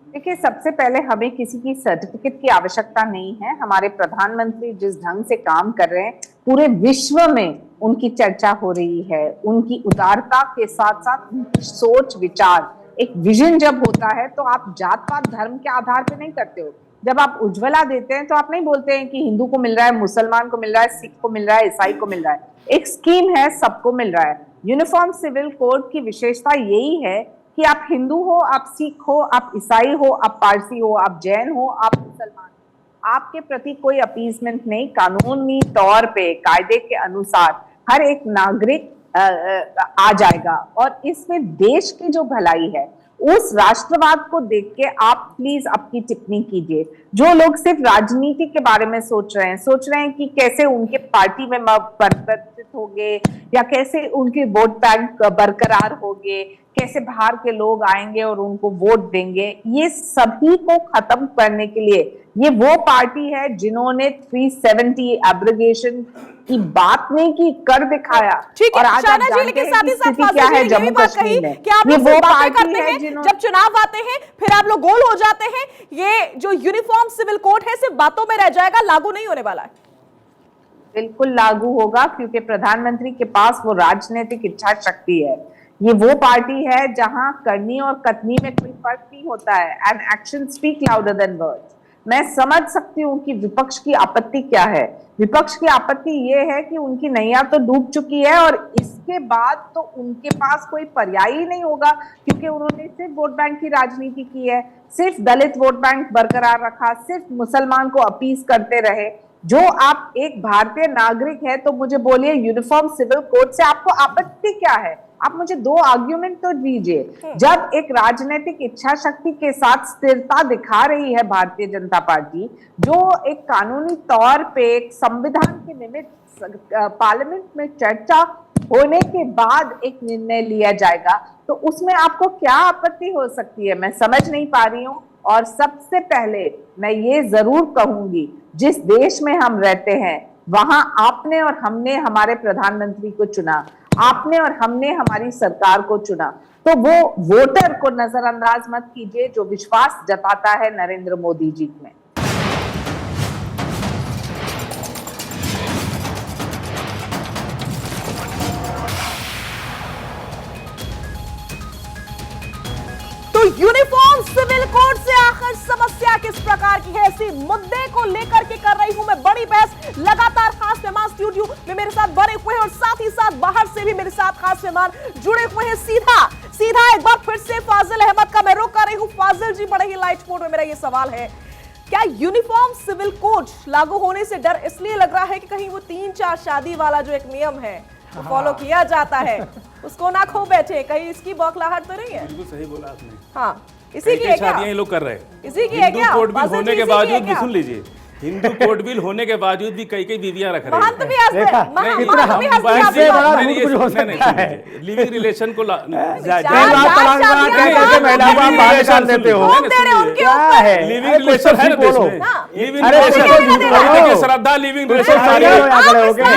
देखिए, सबसे पहले हमें किसी की सर्टिफिकेट की आवश्यकता नहीं है। हमारे प्रधानमंत्री जिस ढंग से काम कर रहे हैं, पूरे विश्व में उनकी चर्चा हो रही है। उनकी उदारता के साथ साथ उनकी सोच विचार, एक विजन जब होता है तो आप जात पात धर्म के आधार पे नहीं करते हो। जब आप उज्ज्वला देते हैं तो आप नहीं बोलते हैं कि हिंदू को मिल रहा है, मुसलमान को मिल रहा है, सिख को मिल रहा है, ईसाई को मिल रहा है। एक स्कीम है, सबको मिल रहा है। यूनिफॉर्म सिविल कोड की विशेषता यही है कि आप हिंदू हो, आप सिख हो, आप ईसाई हो, आप पारसी हो, आप जैन हो, आप मुसलमान, आपके प्रति कोई अपीजमेंट नहीं। कानूनी तौर पे कायदे के अनुसार हर एक नागरिक आ जाएगा। और इसमें देश की जो भलाई है, उस राष्ट्रवाद को देख के आप प्लीज अपनी टिप्पणी कीजिए। जो लोग सिर्फ राजनीति के बारे में सोच रहे हैं कि कैसे उनके पार्टी में परिवर्तित होंगे या कैसे उनके वोट बैंक बरकरार होंगे, कैसे बाहर के लोग आएंगे और उनको वोट देंगे, ये सभी को खत्म करने के लिए ये वो पार्टी है जिन्होंने 370 एब्रोगेशन की बात नहीं की, कर दिखाया। ठीक और है, आज शाना आप जी, जानते लेकिन हैं साथ ही कि साथ स्थिति क्या है जम्मू कश्मीर में। कि आप ये लोग वो सिर्फ बातें पार्टी करते है हैं, जब चुनाव आते हैं फिर आप लोग गोल हो जाते हैं। ये जो यूनिफॉर्म सिविल कोड है सिर्फ बातों में रह जाएगा, लागू नहीं होने वाला है। बिल्कुल लागू होगा, क्योंकि प्रधानमंत्री के पास वो राजनीतिक इच्छा शक्ति है। ये वो पार्टी है जहां करनी और कथनी में कोई फर्क नहीं होता है। And action speak louder than words. मैं समझ सकती हूँ कि विपक्ष की आपत्ति क्या है। विपक्ष की आपत्ति ये है कि उनकी नैया तो डूब चुकी है और इसके बाद तो उनके पास कोई पर्याय ही नहीं होगा, क्योंकि उन्होंने सिर्फ वोट बैंक की राजनीति की है, सिर्फ दलित वोट बैंक बरकरार रखा, सिर्फ मुसलमान को अपील करते रहे। जो आप एक भारतीय नागरिक है तो मुझे बोलिए, यूनिफॉर्म सिविल कोड से आपको आपत्ति क्या है? आप मुझे दो आर्ग्यूमेंट तो दीजिए। जब एक राजनीतिक इच्छा शक्ति के साथ स्थिरता दिखा रही है भारतीय जनता पार्टी, जो एक कानूनी तौर पे एक संविधान के निमित्त पार्लियामेंट में चर्चा होने के बाद एक निर्णय लिया जाएगा, तो उसमें आपको क्या आपत्ति हो सकती है? मैं समझ नहीं पा रही हूँ। और सबसे पहले मैं ये जरूर कहूंगी, जिस देश में हम रहते हैं वहां आपने और हमने हमारे प्रधानमंत्री को चुना, आपने और हमने हमारी सरकार को चुना, तो वो वोटर को नजरअंदाज मत कीजिए जो विश्वास जताता है नरेंद्र मोदी जी में। तो यूनिफॉर्म सिविल कोड से आखिर समस्या किस प्रकार की है, इसी मुद्दे को लेकर के कर रही हूं मैं बड़ी बहस। लगातार खास मेहमान स्टूडियो में मेरे साथ बने हुए हैं और साथ ही साथ बाहर से भी मेरे साथ खास मेहमान जुड़े हुए हैं। सीधा एक बार फिर से फाजिल अहमद का मैं रुख कर रही हूं। फाजिल जी, बड़े ही लाइट मोड में मेरा ये सवाल है, क्या यूनिफॉर्म सिविल कोड लागू होने से डर इसलिए लग रहा है कि कहीं वो 3-4 शादी वाला जो एक नियम है वो फॉलो किया जाता है, उसको ना खो बैठे, कहीं इसकी बौखलाहट तो नहीं है? बिल्कुल सही बोला आपने। हाँ, इसी की है क्या? शादियां ये लोग कर रहे हैं। इसी की है क्या? हिंदू कोड बिल होने के बावजूद भी, सुन लिजिए, लीजिए, हिंदू कोड बिल होने के बावजूद भी कई बीवियां रख रहे हैं। महंत भी हंस रहे हैं। महंत भी हंस रहे हैं। इससे बड़ा झूठ कुछ हो सकता है? लिविंग रिलेशन को निशान देते हो, कौन दे रहे हैं उनके क्या ऊपर? है? लिविंग रिलेशन है ना देश में। हाँ। लिविंग अरे रिलेशन कुछ भी बोलो। देखिए, श्रद्धा लिविंग रिलेशन कुछ सारी भी है। बोलो, यहाँ खड़े हो गए। आप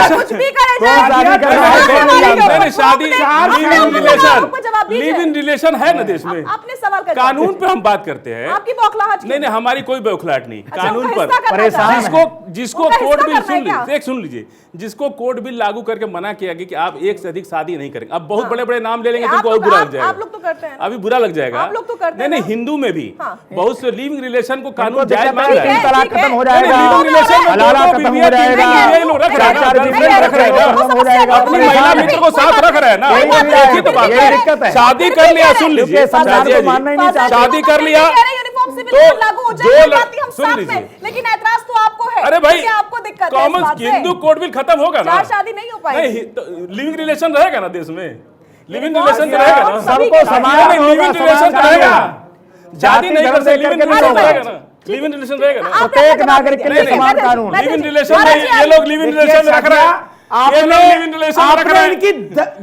हाँ, कुछ भी करे कौन शादी कर रहा है? नहीं, शादी लिविंग रिलेशन, लिविंग रिलेशन है ना देश में। आपने सवाल का कानून पे हम बात करते हैं। आपकी बौखलाहट नहीं, हमारी कोई बौखलाहट नहीं। कानून बराबर हिस्सा करना परेशान चाहते हैं। जिसको उनका कोर्ट हिस्सा बिल करना है क्या? सुन लीजिए, जिसको कोर्ट बिल लागू करके मना किया गया कि आप एक से अधिक शादी नहीं करेंगे। अब बहुत बड़े बड़े नाम ले लेंगे आप जिनको और लोग- बुरा आप- लग जाएगा। आप लोग तो करते हैं ना। अभी बुरा लग जाएगा। आप लोग तो करते नहीं हैं नहीं, ना। हिंदू में भी हाँ। बहुत से लिविंग रिलेशन को कानून इनको जायज दिक्कत मान है, रहा है। तीन तलाक ठीक है। खत्म हो नहीं, जाएगा, लिविंग रिलेशन में हलाला दो खत्म बीवियां, हो तीन जाएगा, बीवियां ये लोग रख रहे हैं चार ना, बीवियां गर्लफ्रेंड रख रहे हैं ना, खत्म हो जाएगा, अपनी महिला मित्र को साथ रख रहे हैं ना। यही एक ही तो बात यही है। दिक्कत है। शादी कर लिया, सुन लीजिए, क्योंकि संविधान शाजिया को जी, मानना ही नहीं चाहते। शादी कर लिया यूनिफॉर्म सिविल तो कोड लागू हो जो जाएगी, ल- बात हम सुन साथ लीजिए। में, लेकिन ऐतराज तो आपको है। अरे भाई, क्या आपको दिक्कत है इस कॉमन बात से? हिंदू कोड बिल खत्म होगा ना, चार शादी नहीं हो पाएगी। नहीं तो लिविंग रिलेशन रहेगा ना देश में, लिविंग बहुत रिलेशन सारा रहेगा ना, और सभी सबको के समान लिए। नहीं, लिविंग होगा, रिलेशन समान रहेगा रहेगा। ना, शादी नहीं धर्म कर सकते, से लिविंग करके रिलेशन नहीं रहेगा होगा। ना, लिविंग रिलेशन रहेगा ना। आप प्रत्येक जवाब नागरिक के दीजिए। लिए समान कानून। लिविंग रिलेशन महाराज में जी, ये लोग लिविंग देखिए, रिलेशन रख रहे हैं, ये लोग लिविंग रिलेशन रख आपने रहे हैं। इनकी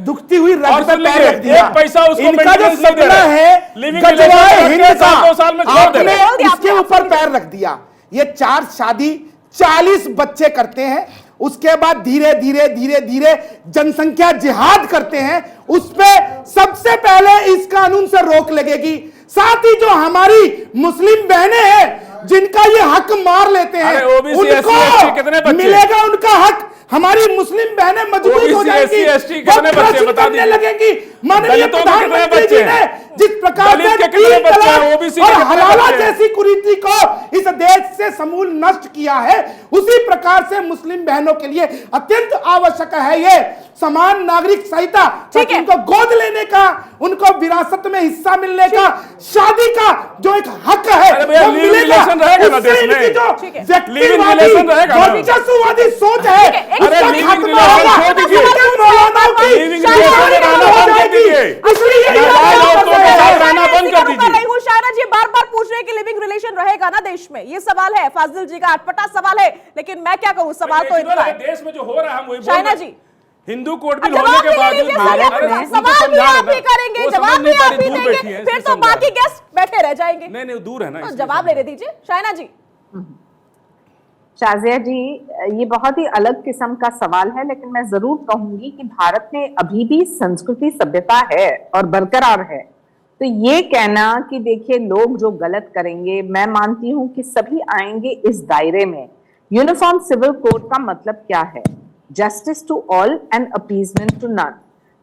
दुखती हुई और रग पे सुन पैर लीजिए, रख दिया। एक पैसा उसको इनका जो maintenance नहीं दे सपना रहे। है Living गजवाए relation हिंद रख के का, साल 2 साल में छोड़ दे आपने रहे हैं। इसके ऊपर पैर रख दिया। ये 4 शादी 40 बच्चे करते हैं, उसके बाद धीरे धीरे धीरे धीरे जनसंख्या जिहाद करते हैं। उस पे सबसे पहले इस कानून से रोक लगेगी। साथ ही जो हमारी मुस्लिम बहनें हैं जिनका ये हक मार लेते हैं, अरे OBC, SC, ST कितने बच्चे? मिलेगा उनका हक। हमारी मुस्लिम बहनें मजबूत हो OBC, जाएंगी, SC, ST वो कितने बच्चे? प्रश्न बता करने दीजिए। लगेंगी। माननीय दलितों के कितने प्रधानमंत्री बच्चे जी हैं? ने जिस प्रकार दलित से के कितने तीन बच्चे हैं? तलाक OBC के और कितने हलाला बच्चे हैं? जैसी कुरीति को इस देश से समूल नष्ट किया है, उसी प्रकार से मुस्लिम बहनों के लिए अत्यंत आवश्यक है ये समान नागरिक संहिता, ठीक है। उनको गोद लेने का, उनको विरासत में हिस्सा मिलने का, शादी का जो एक हक है अरे भैया, वो लिविंग मिलेगा। रिलेशन रहेगा ना उससे देश में। इनकी जो ठीक है। लिविंग व्यक्तिवादी, रिलेशन रहेगा ना। वर्चस्ववादी सोच है, ठीक है, एक उसका अरे लिविंग खात्मा रिलेशन होगा। छोड़ दीजिए। उनके मौलानाओं की लिविंग शादी रिलेशन में रहना हो बंद कर जाएगी। दीजिए। इसलिए ये नाजायज बात औरतों कर के रहे साथ हैं। रहना बंद कर दीजिए। शायरा जी बार-बार पूछ रहे हैं कि लिविंग रिलेशन रहेगा ना देश में, ये सवाल है, फाजिल जी का अटपटा सवाल है, लेकिन मैं क्या कहूं, सवाल तो इतना है। देश में जो हो रहा है हम वही बोल शायना रहे हैं। जी, हिंदू कोड बिल जवाब होने के भी ले बावजूद लीजिए, भी- सवाल अरे भी उनको आप समझा रहे ही ना। करेंगे, वो जवाब समझ भी नहीं पा आप रही, ही दूर देंगे, बैठी है, फिर इसलिए तो समझा बाकी रहे हैं। गेस्ट बैठे रह जाएंगे। नहीं दूर है ना, तो इसलिए जवाब समझा लेने दीजिए शायना जी। शाजिया जी, ये बहुत ही अलग किस्म का सवाल है, लेकिन मैं जरूर कहूंगी कि भारत में अभी भी संस्कृति सभ्यता है और बरकरार है। तो ये कहना कि देखिए लोग जो गलत करेंगे, मैं मानती हूं कि सभी आएंगे इस दायरे में। यूनिफॉर्म सिविल कोड का मतलब क्या है? Justice to all and appeasement to none.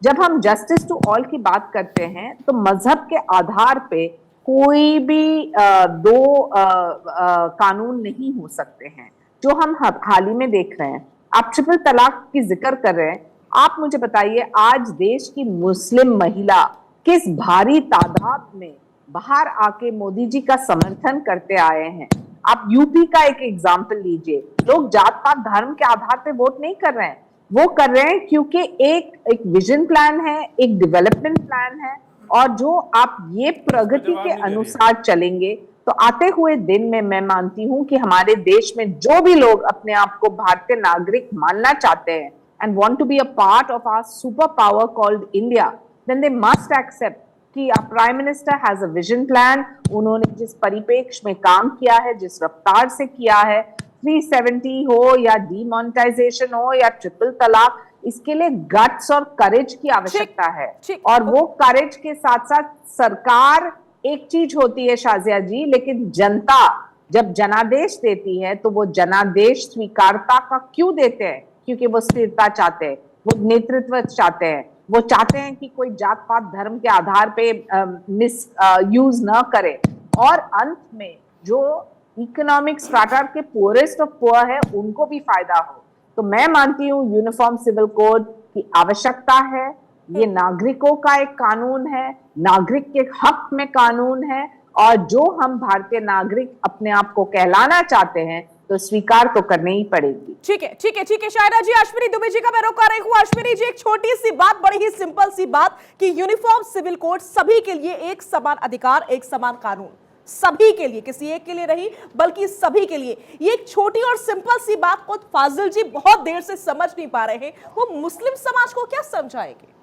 जब हम जस्टिस टू ऑल की बात करते हैं तो मजहब के आधार पे कोई भी दो कानून नहीं हो सकते हैं, जो हम हाल ही में देख रहे हैं। आप ट्रिपल तलाक की जिक्र कर रहे हैं, आप मुझे बताइए आज देश की मुस्लिम महिला किस भारी तादाद में बाहर आके मोदी जी का समर्थन करते आए हैं। आप यूपी का एक एग्जाम्पल लीजिए, लोग जात पात धर्म के आधार पे वोट नहीं कर रहे हैं, वो कर रहे हैं क्योंकि एक विजन प्लान है, एक डेवलपमेंट प्लान है, और जो आप ये प्रगति के अनुसार चलेंगे तो आते हुए दिन में मैं मानती हूं कि हमारे देश में जो भी लोग अपने आप को भारतीय नागरिक मानना चाहते हैं and want to be a part of our super power called India, then they must accept कि prime minister has a vision plan. उन्होंने जिस परिप्रेक्ष्य में काम किया है, जिस रफ्तार से किया है, 370 हो या डीमोनेटाइजेशन हो या ट्रिपल तलाक, इसके लिए गट्स और करेज की आवश्यकता है। और वो करेज के साथ साथ सरकार एक चीज होती है शाजिया जी, लेकिन जनता जब जनादेश देती है तो वो जनादेश स्वीकारता का क्यों देते हैं? क्योंकि वो स्थिरता चाहते हैं, वो नेतृत्व चाहते हैं, वो चाहते हैं कि कोई जात पात धर्म के आधार पे मिस यूज न करे, और अंत में जो इकोनॉमिक स्ट्राटा के पुअरेस्ट ऑफ पुअर है उनको भी फायदा हो। तो मैं मानती हूँ यूनिफॉर्म सिविल कोड की आवश्यकता है। ये नागरिकों का एक कानून है, नागरिक के हक में कानून है, और जो हम भारतीय नागरिक अपने आप को कहलाना चाहते हैं तो स्वीकार तो करनी ही पड़ेगी। ठीक है, ठीक है, ठीक है शायरा जी। अश्विनी दुबे जी का मैं रोका रही हूँ। अश्विनी जी, एक छोटी सी बात, बड़ी ही सिंपल सी बात कि यूनिफॉर्म सिविल कोड सभी के लिए एक समान अधिकार, एक समान कानून, सभी के लिए, किसी एक के लिए नहीं बल्कि सभी के लिए। ये एक छोटी और सिंपल सी बात को फाजिल जी बहुत देर से समझ नहीं पा रहे हैं, वो मुस्लिम समाज को क्या समझाएंगे?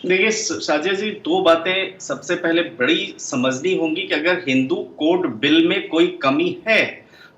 देखिए शाजिया जी, दो बातें सबसे पहले बड़ी समझनी होंगी कि अगर हिंदू कोड बिल में कोई कमी है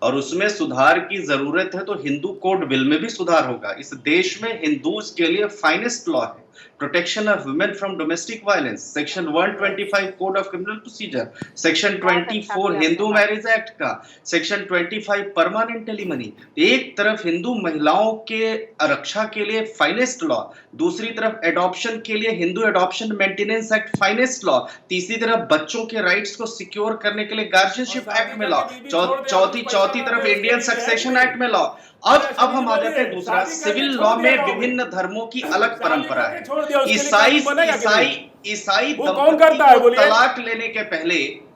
और उसमें सुधार की जरूरत है तो हिंदू कोड बिल में भी सुधार होगा। इस देश में हिंदूज के लिए फाइनेस्ट लॉ है, protection of women from domestic violence, section 125 code of criminal procedure, section 24 Hindu marriage act का, सेक्शन 25 परमानेंट एलिमनी। एक तरफ हिंदू महिलाओं के रक्षा के लिए फाइनेस्ट लॉ, दूसरी तरफ एडॉप्शन के लिए Hindu adoption maintenance act finest law, तीसरी तरफ बच्चों के राइट्स को सिक्योर करने के लिए गार्जियनशिप एक्ट में लॉ, चौथी तरफ इंडियन सक्सेशन एक्ट में लॉ। अब हम आ जाते हैं दूसरा, सिविल लॉ में विभिन्न धर्मों की अलग परंपरा है।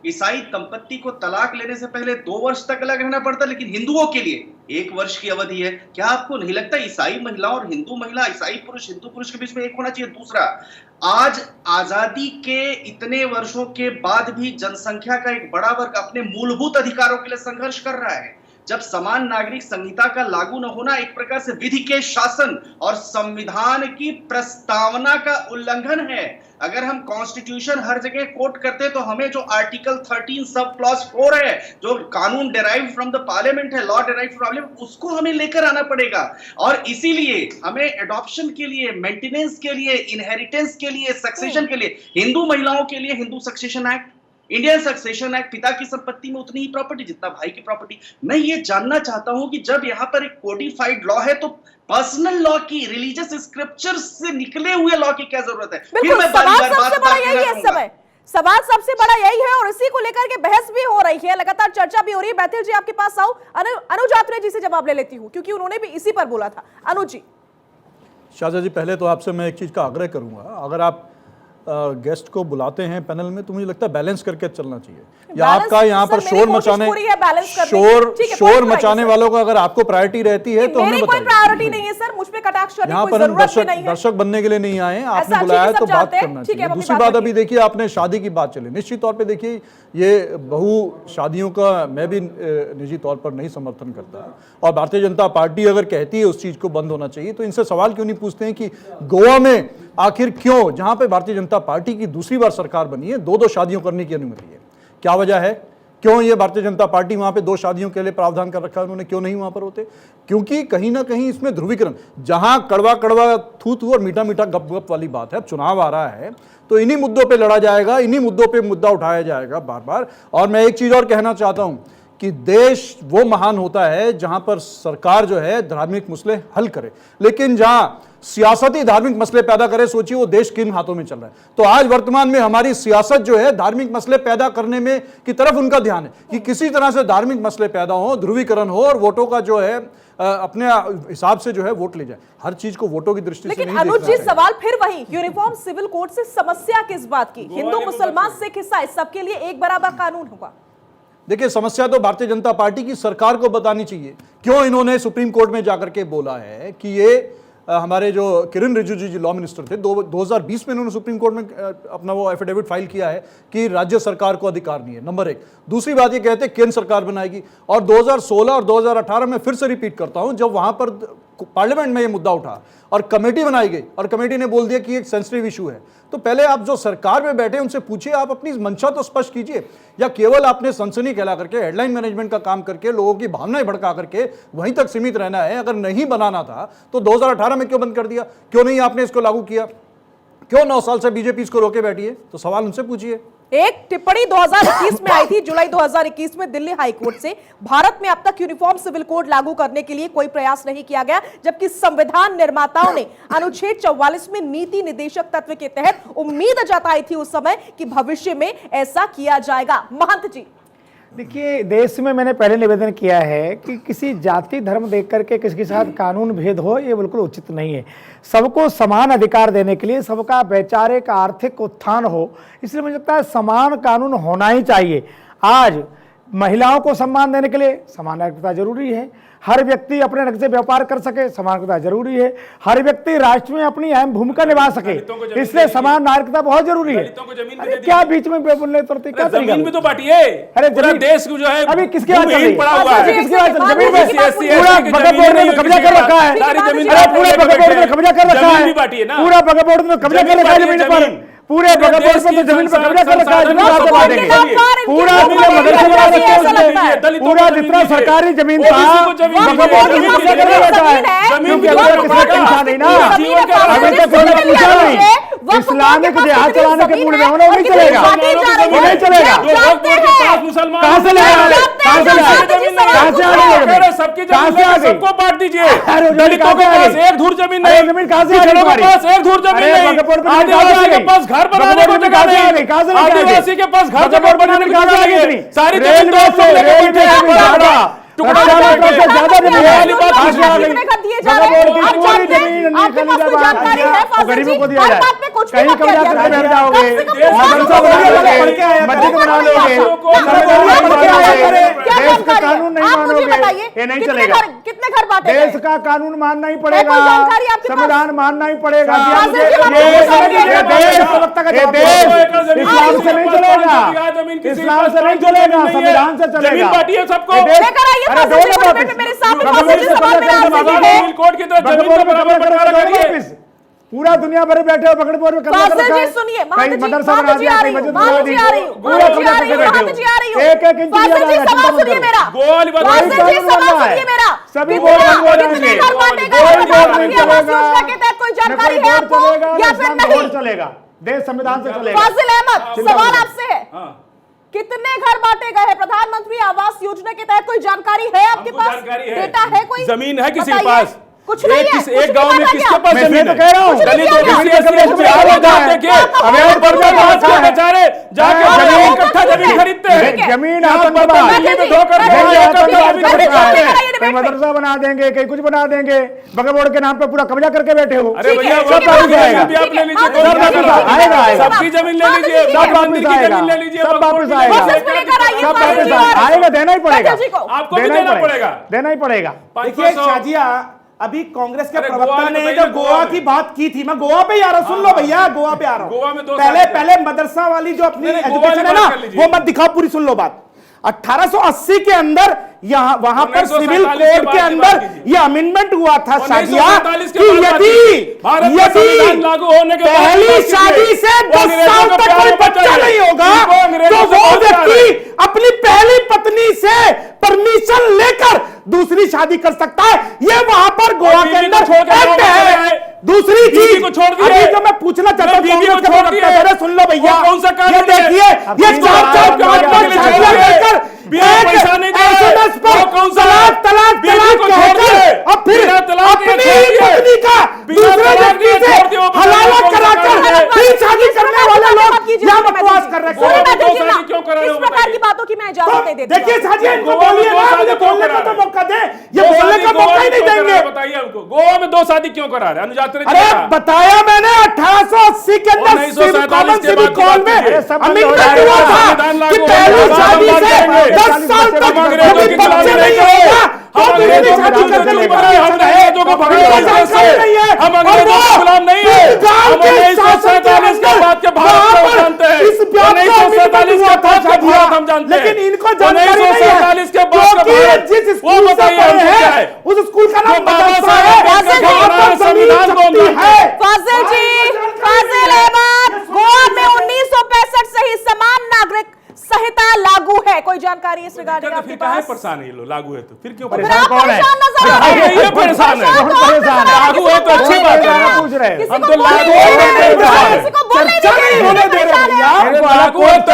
ईसाई दंपत्ति को तलाक लेने से पहले 2 वर्ष तक अलग रहना पड़ता, लेकिन हिंदुओं के लिए 1 वर्ष की अवधि है। क्या आपको नहीं लगता ईसाई महिला और हिंदू महिला, ईसाई पुरुष हिंदू पुरुष के बीच में एक होना चाहिए? दूसरा, आज आजादी के इतने वर्षों के बाद भी जनसंख्या का एक बड़ा वर्ग अपने मूलभूत अधिकारों के लिए संघर्ष कर रहा है। जब समान नागरिक संहिता का लागू न होना एक प्रकार से विधि के शासन और संविधान की प्रस्तावना का उल्लंघन है। अगर हम कॉन्स्टिट्यूशन हर जगह कोट करते तो हमें जो आर्टिकल 13 सब क्लॉज 4 है, जो कानून डेराइव फ्रॉम द पार्लियामेंट है, लॉ डेराइव फ्रॉम पार्लियामेंट, उसको हमें लेकर आना पड़ेगा। और इसीलिए हमें एडॉप्शन के लिए, मेंटेनेंस के लिए, इनहेरिटेंस के लिए, सक्सेशन के लिए, हिंदू महिलाओं के लिए Hindu succession act, Indian succession act, पिता की संपत्ति में उतनी ही प्रॉपर्टी जितना भाई की प्रॉपर्टी। मैं ये जानना चाहता हूं कि जब यहां पर एक कोडिफाइड लॉ है तो पर्सनल लॉ की, रिलीजियस स्क्रिप्चर्स से निकले हुए लॉ की क्या जरूरत है? फिर मैं सवाल सबसे बड़ा यही है और इसी को लेकर के बहस भी हो रही है, लगातार चर्चा भी हो रही है। बैथिल जी आपके पास आओ, अनुज आत्रे जी से जवाब ले लेती हूँ क्योंकि उन्होंने भी इसी पर बोला था। अनुज जी। शाहजा जी, पहले तो आपसे मैं एक चीज का आग्रह करूंगा, अगर आप गेस्ट को बुलाते हैं पैनल में तो मुझे लगता है बैलेंस करके चलना चाहिए। या आपका यहाँ पर शोर मचाने वालों का अगर आपको प्रायोरिटी रहती है तो हमें बताइए। प्रायोरिटी नहीं है सर, मुझ पे कटाक्ष करने की कोई जरूरत भी नहीं है। दर्शक बनने के लिए नहीं आए, आपने बुलाया तो बात करना चाहिए। दूसरी बात, अभी देखिए आपने शादी की बात चली, निश्चित तौर पे देखिए ये बहु शादियों का मैं भी निजी तौर पर नहीं समर्थन करता, और भारतीय जनता पार्टी अगर कहती है उस चीज को बंद होना चाहिए तो इनसे सवाल क्यों नहीं पूछते हैं कि गोवा में आखिर क्यों, जहां पे भारतीय जनता पार्टी की दूसरी बार सरकार बनी है, 2 शादियों करने की अनुमति है? क्या वजह है? क्यों ये भारतीय जनता पार्टी वहां पे 2 शादियों के लिए प्रावधान कर रखा है उन्होंने? क्यों नहीं वहां पर होते? क्योंकि कहीं ना कहीं इसमें ध्रुवीकरण, जहां कड़वा कड़वा थू थू और मीठा मीठा गप गप वाली बात है। अब चुनाव आ रहा है तो इन्हीं मुद्दों पे लड़ा जाएगा, इन्हीं मुद्दों पे मुद्दा उठाया जाएगा बार बार। और मैं एक चीज और कहना चाहता हूं कि देश वो महान होता है जहां पर सरकार जो है धार्मिक मसले हल करे, लेकिन जहां सियासती धार्मिक मसले पैदा करे, सोचिए वो देश किन हाथों में चल रहा है। तो आज वर्तमान में हमारी सियासत जो है धार्मिक मसले पैदा करने में की तरफ उनका ध्यान है कि किसी तरह से धार्मिक मसले पैदा हो, ध्रुवीकरण हो और वोटों का जो है अपने हिसाब से जो है वोट ले जाए। हर चीज को वोटों की दृष्टि से नहीं देखना है। लेकिन अनुज जी, सवाल फिर वही, यूनिफॉर्म सिविल कोड से समस्या किस बात की? हिंदू मुसलमान सिख ईसाई सबके लिए एक बराबर कानून होगा। देखिए, समस्या तो भारतीय जनता पार्टी की सरकार को बतानी चाहिए क्यों इन्होंने सुप्रीम कोर्ट में जाकर के बोला है कि ये हमारे जो किरण रिजिजू जी लॉ मिनिस्टर थे, 2020 में उन्होंने सुप्रीम कोर्ट में अपना वो एफिडेविट फाइल किया है कि राज्य सरकार को अधिकार नहीं है, नंबर 1। दूसरी बात ये कहते हैं केंद्र सरकार बनाएगी, और 2016 और 2018 में फिर से रिपीट करता हूं, जब वहां पर पार्लियामेंट में ये मुद्दा उठा और कमेटी बनाई गई और कमेटी ने बोल दिया कि एक सेंसिटिव इशू है, तो पहले आप जो सरकार में बैठे उनसे पूछिए, आप अपनी मंशा तो स्पष्ट कीजिए। या केवल आपने सनसनी फैला करके, हेडलाइन मैनेजमेंट का काम करके, लोगों की भावनाएं भड़का करके वहीं तक सीमित रहना है? अगर नहीं बनाना था तो 2018 में क्यों बंद कर दिया? क्यों नहीं आपने इसको लागू किया? क्यों 9 साल से बीजेपी इसको रोके बैठी है? तो सवाल उनसे पूछिए। एक टिप्पणी 2021 में आई थी, जुलाई 2021 में दिल्ली हाई कोर्ट से, भारत में अब तक यूनिफॉर्म सिविल कोड लागू करने के लिए कोई प्रयास नहीं किया गया, जबकि संविधान निर्माताओं ने अनुच्छेद 44 में नीति निदेशक तत्व के तहत उम्मीद जताई थी उस समय कि भविष्य में ऐसा किया जाएगा। महंत जी, देखिए, देश में मैंने पहले निवेदन किया है कि किसी जाति धर्म देख करके किसी के साथ कानून भेद हो, ये बिल्कुल उचित नहीं है। सबको समान अधिकार देने के लिए, सबका वैचारिक आर्थिक उत्थान हो, इसलिए मुझे लगता है समान कानून होना ही चाहिए। आज महिलाओं को सम्मान देने के लिए समान नागरिकता जरूरी है, हर व्यक्ति अपने ढंग से व्यापार कर सके, समान नागरिकता जरूरी है, हर व्यक्ति राष्ट्र में अपनी अहम भूमिका निभा सके, इसलिए समान नागरिकता बहुत जरूरी है। अरे क्या बीच में बोलने तुरंत क्या तरीका? जमीन भी तो बांटिए। अरे जमीन देश जो है अभी किसके हाथ चल रही है? पड़ा हुआ है, किसके हाथ चल रही है? पूरा बगल बोर्ड ने कब्जा कर रखा है, पूरा बगल बोर्ड ने कब्जा कर रखा है, पूरा बगल बोर्ड ने कब्जा कर रखा है जमीन पर, पूरे भगतपुर पे तो जमीन पर कब्जा कर रखा है, जमीन कहाँ से बांटेंगे? पूरा जिला मदरसे बना सकते हैं, पूरा जितना सरकारी जमीन था भगतपुर की कब्जा करके बैठा है, क्योंकि अभी तक किसी का इंसान नहीं ना, अभी तक कोई पूछा नहीं। इस्लामिक जिहाद चलाने के मूड में होना नहीं चलेगा, वो नहीं चलेगा। कहाँ से लाएगा, कहाँ से लाएगा, सबकी जमीन सबको बांट दीजिए। दलितों के पास एक धूर जमीन नहीं, जमीन कहाँ से पिछड़ों के पास एक धूर जमीन नहीं, आदिवासी के पास घर बनाने को जगह नहीं, आदिवासी के पास घर जमीन बनाने को जगह नहीं है, सारी जमीन तो आप लोग लेके बैठे हैं। टुकड़ा ज्यादा जमीन गरीबों को दिया जाए, कहीं कब्जा करके बैठ जाओगे, मदरसा बना लोगे, मस्जिद बना लोगे, देश का कानून नहीं मानोगे, ये नहीं चलेगा। कितने घर बांटे देश का कानून मानना ही पड़ेगा, संविधान मानना ही पड़ेगा। इस्लाम से नहीं चलेगा, इस्लाम से नहीं चलेगा, संविधान से चलेगा। सबको पूरा दुनिया भर बैठे हो भगतपुर में कब्जा कर रखा है, कहीं मदरसा बना दिया, कहीं मस्जिद बना दी, पूरा कब्जा करके बैठे हो। एक एक इंच लिया जाएगा, चिंता मत करो। सभी बोर्ड बंद हो जाएंगे, कोई चलेगा, देश संविधान से चलेगा। फाजिल अहमद, सवाल आपसे है, कितने घर बांटे गए हैं? प्रधानमंत्री आवास योजना के तहत कोई जानकारी है आपके पास? डेटा है? कोई जमीन है किसी के पास? कुछ नहीं है। एक गांव में किसके पास जमीन है? कह रहा हूं, बेचारे जाके जमीन इकट्ठा जमीन खरीदते हैं, जमीन मदरसा बना देंगे, कहीं कुछ बना देंगे, भगतपुर के नाम पे पूरा कब्जा करके बैठे हो। अरे भैया आप ले लीजिए, आएगा सबकी जमीन ले लीजिए, सब वापस आएगा, सब वापस आएगा, सब वापस आएगा, देना ही पड़ेगा, आपको भी देना पड़ेगा, देना ही पड़ेगा। देखिए शाजिया, अभी कांग्रेस के प्रवक्ता ने जो गोवा की बात की थी, मैं गोवा पे ही आ रहा हूं, सुन लो भैया, गोवा पे आ रहा हूं। पहले मदरसा वाली जो अपनी एजुकेशन है ना, वो मत दिखाओ, पूरी सुन लो बात। 1880 के अंदर यहाँ वहां पर सिविल कोड के अंदर ये अमेंडमेंट हुआ था शादिया कि यदि लागू होने के पहली शादी से 10 साल तक कोई बच्चा नहीं होगा तो वो व्यक्ति अपनी पहली पत्नी से परमिशन लेकर दूसरी शादी कर सकता है। ये वहां पर गोवा के अंदर एक्ट है। दूसरी चीज को छोड़ दिया, जो मैं पूछना चाहता हूं, सुन लो भैया, ये देखिए, ये हलाला कराकर फिर शादी करने वाले लोग यहाँ बकवास कर रहे हैं। क्यों कर रहे हो? इस प्रकार की बातों की मैं इजाजत नहीं देती। देखिए साजिया, इनको बोलिए ना, मुझे बोलने का तो मौका दे, ये बोलने का मौका ही नहीं देंगे। बताइए हमको, गोवा में 2 शादी क्यों करा रहे हैं? अरे बताया मैंने, 1880 के अंदर सिविल कोड में अमेंडमेंट हुआ था कि पहली शादी से 10 साल तक यदि बच्चे नहीं होगा तो दूसरी शादी करके नहीं पड़ेगा। हम अंग्रेजों के गुलाम नहीं है, हम 1947 के बाद के भारत को जानते हैं, 1947 के बाद का भारत हम जानते हैं, लेकिन इनको जानकारी नहीं है, 1947 के बाद का भारत जिस स्कूल से पढ़े हैं उस स्कूल का नाम मदरसा है। संविधान को फाजिल जी, फाजिल अहमद, गोवा में 1965 से ही समान नागरिक संहिता लागू है। कोई जानकारी इस रिगार्डिंग आपके पास? परेशान है, लागू है तो फिर क्यों परेशान कौन है? ये परेशान है, लागू है तो अच्छी बात है, पूछ रहे हैं हम तो लागू लागू है तो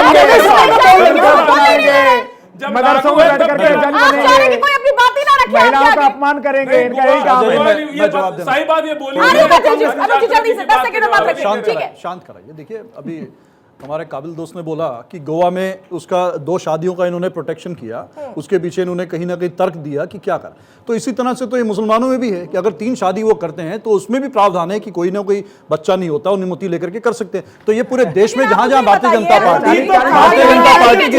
मदरसों में बैठ करके जज बनेंगे, कोई अपनी बात ही ना रखे, महिलाओं का अपमान करेंगे, इनका यही काम है। सही बात ये बोली, जल्दी से 10 सेकंड में बात रखेंगे, ठीक है? शांत कराइए। देखिए, अभी हमारे काबिल दोस्त ने बोला कि गोवा में उसका 2 शादियों का इन्होंने प्रोटेक्शन किया, उसके पीछे इन्होंने कहीं ना कहीं तर्क दिया कि क्या कर। तो इसी तरह से तो ये मुसलमानों में भी है कि अगर 3 शादी वो करते हैं तो उसमें भी प्रावधान है कि कोई ना कोई बच्चा नहीं होता, अनुमति लेकर के कर सकते हैं। तो ये पूरे देश में जहां जहां भारतीय जनता पार्टी की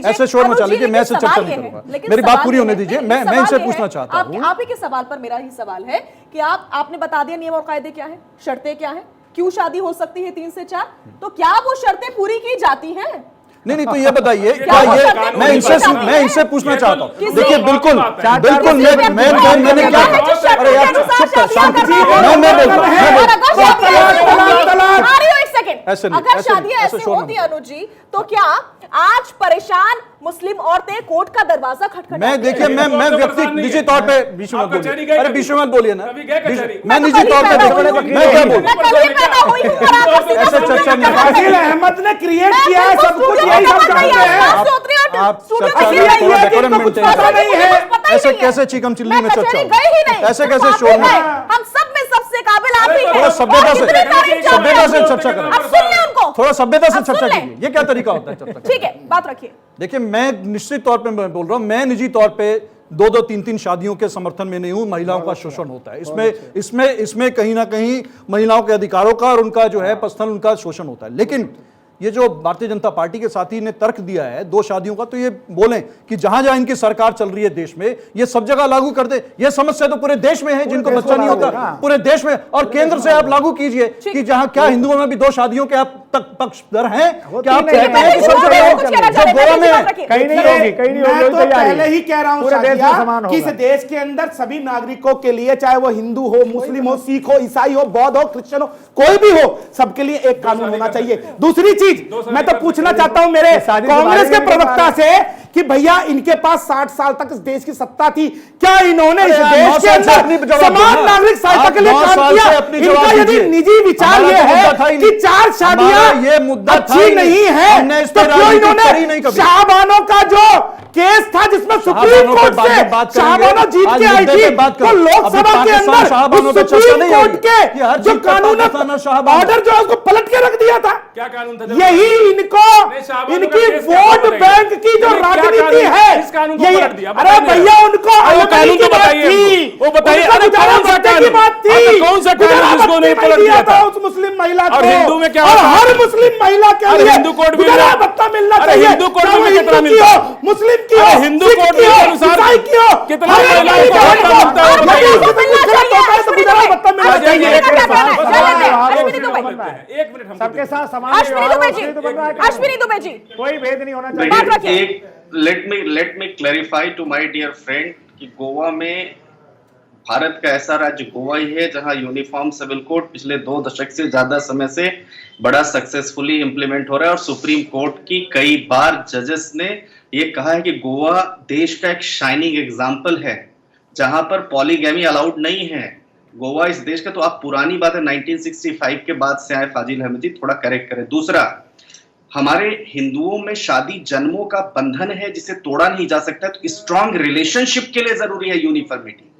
ऐसे शोर मचा लीजिए, मैं ऐसे चर्चा नहीं करूंगा, मेरी बात पूरी होने दीजिए। मैं इनसे पूछना चाहता हूं, आप ही के सवाल पर मेरा ही सवाल है कि आपने बता दिया नियम और कायदे क्या है, शर्तें क्या है, क्यों शादी हो सकती है 3 से 4, तो क्या वो शर्तें पूरी की जाती हैं? नहीं तो ये बताइए क्या क्या वो ये करते हैं? मैं इनसे पूछना चाहता हूँ। किसी- देखिए बिल्कुल बिल्कुल मैंने क्या अरे यार चुप कर शांति मैं ऐसे नहीं, अगर ऐसे शादियां नहीं, ऐसे ऐसे शोर होती मत। अनुज जी, तो क्या आज परेशान मुस्लिम औरतें कोर्ट का दरवाजा खटखटाती मैं देखिए मैं व्यक्ति निजी तौर पे बीच में मत बोलिए, अरे बीच में मत बोलिए ना, मैं निजी तौर पे मैं क्या बोलूं, मैं कल ही पैदा हुई हूं और आप किसी का ऐसे चर्चा नहीं सुनने फाजिल अहमद ने क्रिएट किया है सब कुछ, यही सब जानते हैं। आप स्टूडियो चर्चा में में नहीं थोड़ा है, डेकोरम इनको कुछ मेंटेन पता नहीं है। ऐसे कैसे चिकम चिल्ली में चर्चा हो? गए ही नहीं, ऐसे कैसे आप शोर ही में हैं। हम सब में सबसे काबिल आप ही हैं। थोड़ा सभ्यता और से कितनी तारीफ चाहते हैं सभ्यता से आप? चर्चा करें, आप सुन लें उनको, थोड़ा सभ्यता से आप चर्चा सुन लें। कीजिए, ये क्या तरीका होता है चर्चा करने ठीक है, बात रखिए। देखिए मैं निश्चित तौर पे मैं बोल रहा हूं, मैं निजी तौर पे 2-2, 3-3 शादियों के समर्थन में नहीं हूं। महिलाओं का शोषण होता है, इसमें कहीं ना कहीं महिलाओं के अधिकारों का और उनका जो है पर्सनल उनका शोषण होता है। लेकिन ये जो भारतीय जनता पार्टी के साथी ने तर्क दिया है 2 शादियों का, तो ये बोलें कि जहां जहां इनकी सरकार चल रही है देश में, ये सब जगह लागू कर दे। ये समस्या तो पूरे देश में है, जिनको बच्चा नहीं होता पूरे देश में, और केंद्र से आप लागू कीजिए कि जहां क्या हिंदुओं में भी 2 शादियों के आप तक पक्षधर हैं, क्या आप कहते हैं कि सब जगह हो? जो गोवा में कहीं नहीं होगी, कहीं नहीं मैं होगी, तो तैयारी पहले ही कह रहा हूं पूरे देश में शादिया, समान कि इस होगा। देश के अंदर सभी नागरिकों के लिए, चाहे वो हिंदू हो, मुस्लिम हो, सिख हो, ईसाई हो, बौद्ध हो, क्रिश्चियन हो, कोई भी हो, सबके लिए एक कानून होना चाहिए। दूसरी चीज मैं तो पूछना चाहता हूं मेरे कांग्रेस के प्रवक्ता से कि भैया इनके पास 60 साल तक इस देश की सत्ता थी, क्या इन्होंने इस देश के अंदर समान नागरिक सहायता के लिए काम किया? इनका यदि निजी विचार ये है कि 4 शादियां अच्छी नहीं है, तो क्यों इन्होंने शाहबानो का जो केस था जिसमें सुप्रीम कोर्ट से शाहबानो जीत के आई थी, तो लोकसभा के अंदर सुप्रीम कोर्ट के जो कानून ऑर्डर जो उसको पलट के रख दिया था? क्या कानून था? यही इनको इनकी वोट बैंक की जो राजनीति है, यही अरे भैया उनको कानून तो बताइए, वो बताइए की बात थी, कौन सा कानून जिसको नहीं पलट दिया था उस मुस्लिम महिला को, और हिंदू में क्या और होता है? हर मुस्लिम महिला के लिए हिंदू कोड बिल गुजारा भत्ता मिलना अरे चाहिए। हिंदू कोड चाहे वो बिल में कितना हिंदू की मिलता हो, है? मुस्लिम की हो, हिंदू सिख कोड की बिल हो, के अनुसार ईसाई की हो, कितना हर महिला एक को की भत्ता हो, मिलता है? यदि बताइए। उसको कुछ गलत होता है तो गुजारा भत्ता मिलना अश्विनी चाहिए। दुबे क्या कहना है? अश्विनी अश्विनी दुबे, एक मिनट हम सबके साथ समान अश्विनी दुबे जी, तो बन रहा है कि अश्विनी दुबे जी, कोई भेद नहीं होना चाहिए। बात रखिए। Let me clarify to my dear friend कि गोवा में, भारत का ऐसा राज्य गोवा ही है जहां यूनिफॉर्म सिविल कोड पिछले 2 दशक से ज्यादा समय से बड़ा सक्सेसफुली इंप्लीमेंट हो रहा है, और सुप्रीम कोर्ट की कई बार जजेस ने ये कहा है कि गोवा देश का एक शाइनिंग एग्जाम्पल है जहां पर पॉलीगैमी अलाउड नहीं है। गोवा इस देश का, तो आप पुरानी बात है 1965 के बाद से आए फाजिल अहमद जी, थोड़ा करेक्ट करें। दूसरा, हमारे हिंदुओं में शादी जन्मों का बंधन है जिसे तोड़ा नहीं जा सकता, तो स्ट्रॉन्ग रिलेशनशिप के लिए जरूरी है यूनिफॉर्मिटी।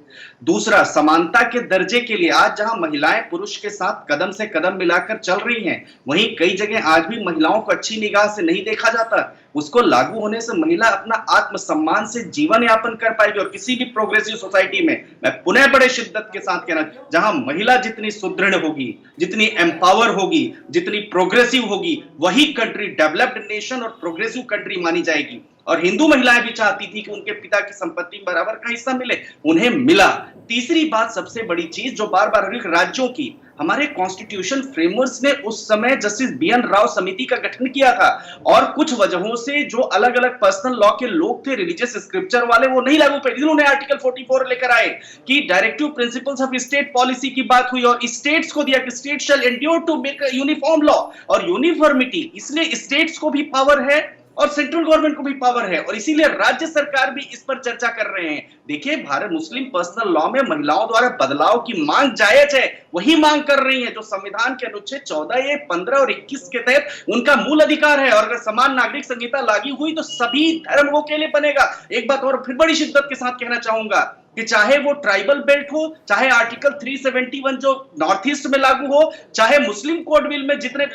दूसरा, समानता के दर्जे के लिए आज जहां महिलाएं पुरुष के साथ कदम से कदम मिलाकर चल रही हैं, वहीं कई जगह आज भी महिलाओं को अच्छी निगाह से नहीं देखा जाता। उसको लागू होने से महिला अपना आत्मसम्मान से जीवन यापन कर पाएगी, और किसी भी प्रोग्रेसिव सोसाइटी में, मैं पुनः बड़े शिद्दत के साथ कहना, जहां महिला जितनी सुदृढ़ होगी, जितनी एम्पावर होगी, जितनी प्रोग्रेसिव होगी, वही कंट्री डेवलप्ड नेशन और प्रोग्रेसिव कंट्री मानी जाएगी। और हिंदू महिलाएं भी चाहती थी कि उनके पिता की संपत्ति में बराबर का हिस्सा मिले, उन्हें मिला। तीसरी बात, सबसे बड़ी चीज जो बार बार राज्यों की, हमारे कॉन्स्टिट्यूशन फ्रेमवर्क्स ने उस समय जस्टिस बीएन राव समिति का गठन किया था, और कुछ वजहों से जो अलग अलग पर्सनल लॉ के लोग थे, रिलीजियस स्क्रिप्चर वाले, वो नहीं लागू कर, उन्होंने आर्टिकल 44 लेकर आए कि directive principles of state policy की बात हुई, और स्टेट्स को दिया कि state shall endure to make a uniform law और यूनिफॉर्मिटी। इसलिए स्टेट्स को भी पावर है और सेंट्रल गवर्नमेंट को भी पावर है, और इसीलिए राज्य सरकार भी इस पर चर्चा कर रहे हैं। देखिए, भारत मुस्लिम पर्सनल लॉ में महिलाओं द्वारा बदलाव की मांग जायज है, वही मांग कर रही है जो संविधान के अनुच्छेद 14, 15 और 21 के तहत उनका मूल अधिकार है। और अगर समान नागरिक संहिता लागू हुई तो सभी धर्मों के लिए बनेगा। एक बात और फिर बड़ी शिद्दत के साथ कहना चाहूंगा कि चाहे वो ट्राइबल बेल्ट हो, चाहे आर्टिकल 371 जो नॉर्थ ईस्ट में लागू हो, चाहे मुस्लिम कोड बिल में जितने,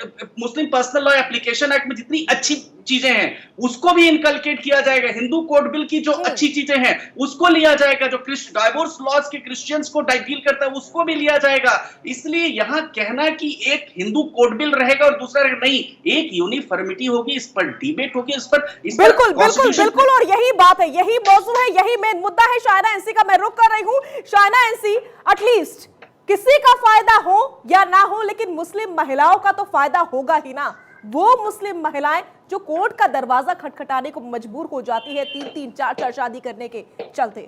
मुस्लिम पर्सनल लॉ एप्लीकेशन एक्ट में जितनी अच्छी चीजें हैं उसको भी इनकलकेट किया जाएगा। हिंदू कोड बिल की जो अच्छी चीजें हैं उसको लिया जाएगा, जो डाइवोर्स लॉज के क्रिश्चियंस को डील करता है उसको भी लिया जाएगा। इसलिए यहां कहना कि एक हिंदू कोड बिल रहेगा और दूसरा नहीं, एक यूनिफॉर्मिटी होगी, इस पर डिबेट होगी, इस पर बिल्कुल बिल्कुल बिल्कुल, और यही बात है, यही मौजू है, यही मेन मुद्दा है। शायना एनसी का मैं रुख कर रही हूं। शायना एनसी, एटलीस्ट किसी का फायदा हो या ना हो, लेकिन मुस्लिम महिलाओं का तो फायदा होगा ही ना। वो मुस्लिम महिलाएं जो कोर्ट का दरवाजा खटखटाने को मजबूर हो जाती है 3-3, 4-4 शादी करने के चलते।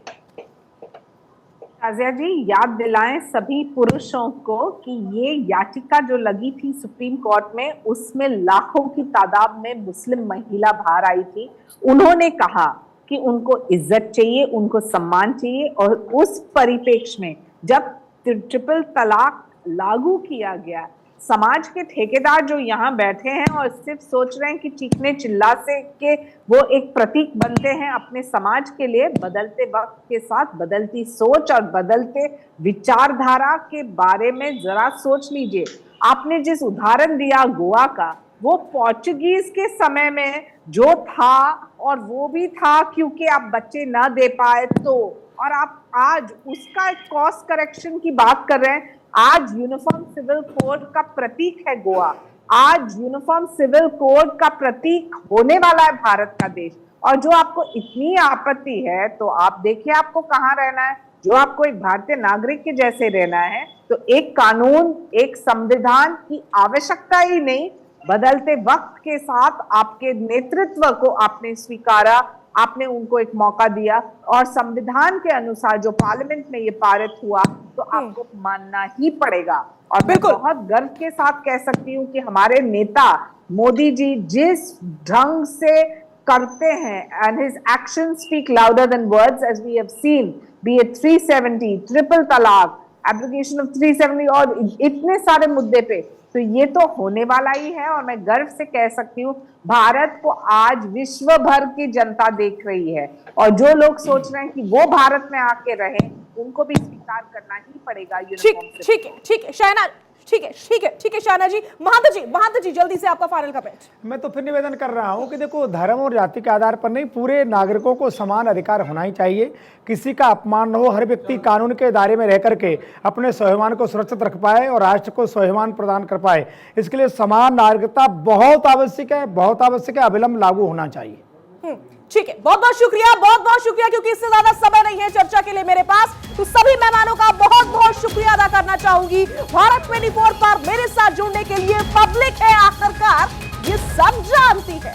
ताजिया जी, याद दिलाएं सभी पुरुषों को कि ये याचिका जो लगी थी सुप्रीम कोर्ट में, उसमें लाखों की तादाद में मुस्लिम महिला बाहर आई थी। उन्होंने कहा कि उनको इज्जत चाहिए, उनको सम्मान चाहिए, और उस परिप्रेक्ष्य में जब ट्रिपल तलाक लागू किया गया, समाज के ठेकेदार जो यहाँ बैठे हैं और सिर्फ सोच रहे हैं कि चीखने चिल्ला से के वो एक प्रतीक बनते हैं अपने समाज के लिए, बदलते वक्त के साथ बदलती सोच और बदलते विचारधारा के बारे में जरा सोच लीजिए। आपने जिस उदाहरण दिया गोवा का, वो पोर्चुगीज के समय में जो था, और वो भी था क्योंकि आप बच्चे ना दे पाए तो, और आप आज उसका कॉस्ट करेक्शन की बात कर रहे हैं। आज यूनिफॉर्म सिविल कोड का प्रतीक है गोवा, आज यूनिफॉर्म सिविल कोड का प्रतीक होने वाला है भारत का देश। और जो आपको इतनी आपत्ति है तो आप देखिए आपको कहाँ रहना है। जो आपको एक भारतीय नागरिक के जैसे रहना है तो एक कानून, एक संविधान की आवश्यकता ही नहीं, बदलते वक्त के साथ आपके नेतृत्व को आपने स्वीकारा, आपने उनको एक मौका दिया, और संविधान के अनुसार जो पार्लियामेंट में ये पारित हुआ तो आपको मानना ही पड़ेगा। और मैं बहुत गर्व के साथ कह सकती हूँ कि हमारे नेता मोदी जी जिस ढंग से करते हैं, and his actions speak louder than words, as we have seen, be it 370, triple तलाक, एप्लीकेशन ऑफ 370 और इतने सारे मुद्दे पे, तो ये तो होने वाला ही है। और मैं गर्व से कह सकती हूँ भारत को आज विश्व भर की जनता देख रही है, और जो लोग सोच रहे हैं कि वो भारत में आके रहे, उनको भी स्वीकार करना ही पड़ेगा। ठीक है शहनाज, ठीक है शाहना जी। महंत जी जल्दी से आपका फाइनल कमेंट। मैं तो फिर निवेदन कर रहा हूं कि देखो, धर्म और जाति के आधार पर नहीं, पूरे नागरिकों को समान अधिकार होना ही चाहिए, किसी का अपमान न हो, हर व्यक्ति कानून के दायरे में रह करके अपने स्वाभिमान को सुरक्षित रख पाए और राष्ट्र को स्वाभिमान प्रदान कर पाए। इसके लिए समान नागरिकता बहुत आवश्यक है, अविलंब लागू होना चाहिए। ठीक है, बहुत बहुत शुक्रिया, क्योंकि इससे ज्यादा समय नहीं है चर्चा के लिए मेरे पास, तो सभी मेहमानों का बहुत बहुत शुक्रिया अदा करना चाहूंगी। भारत 24 पर मेरे साथ जुड़ने के लिए। पब्लिक है आखिरकार, ये सब जानती है।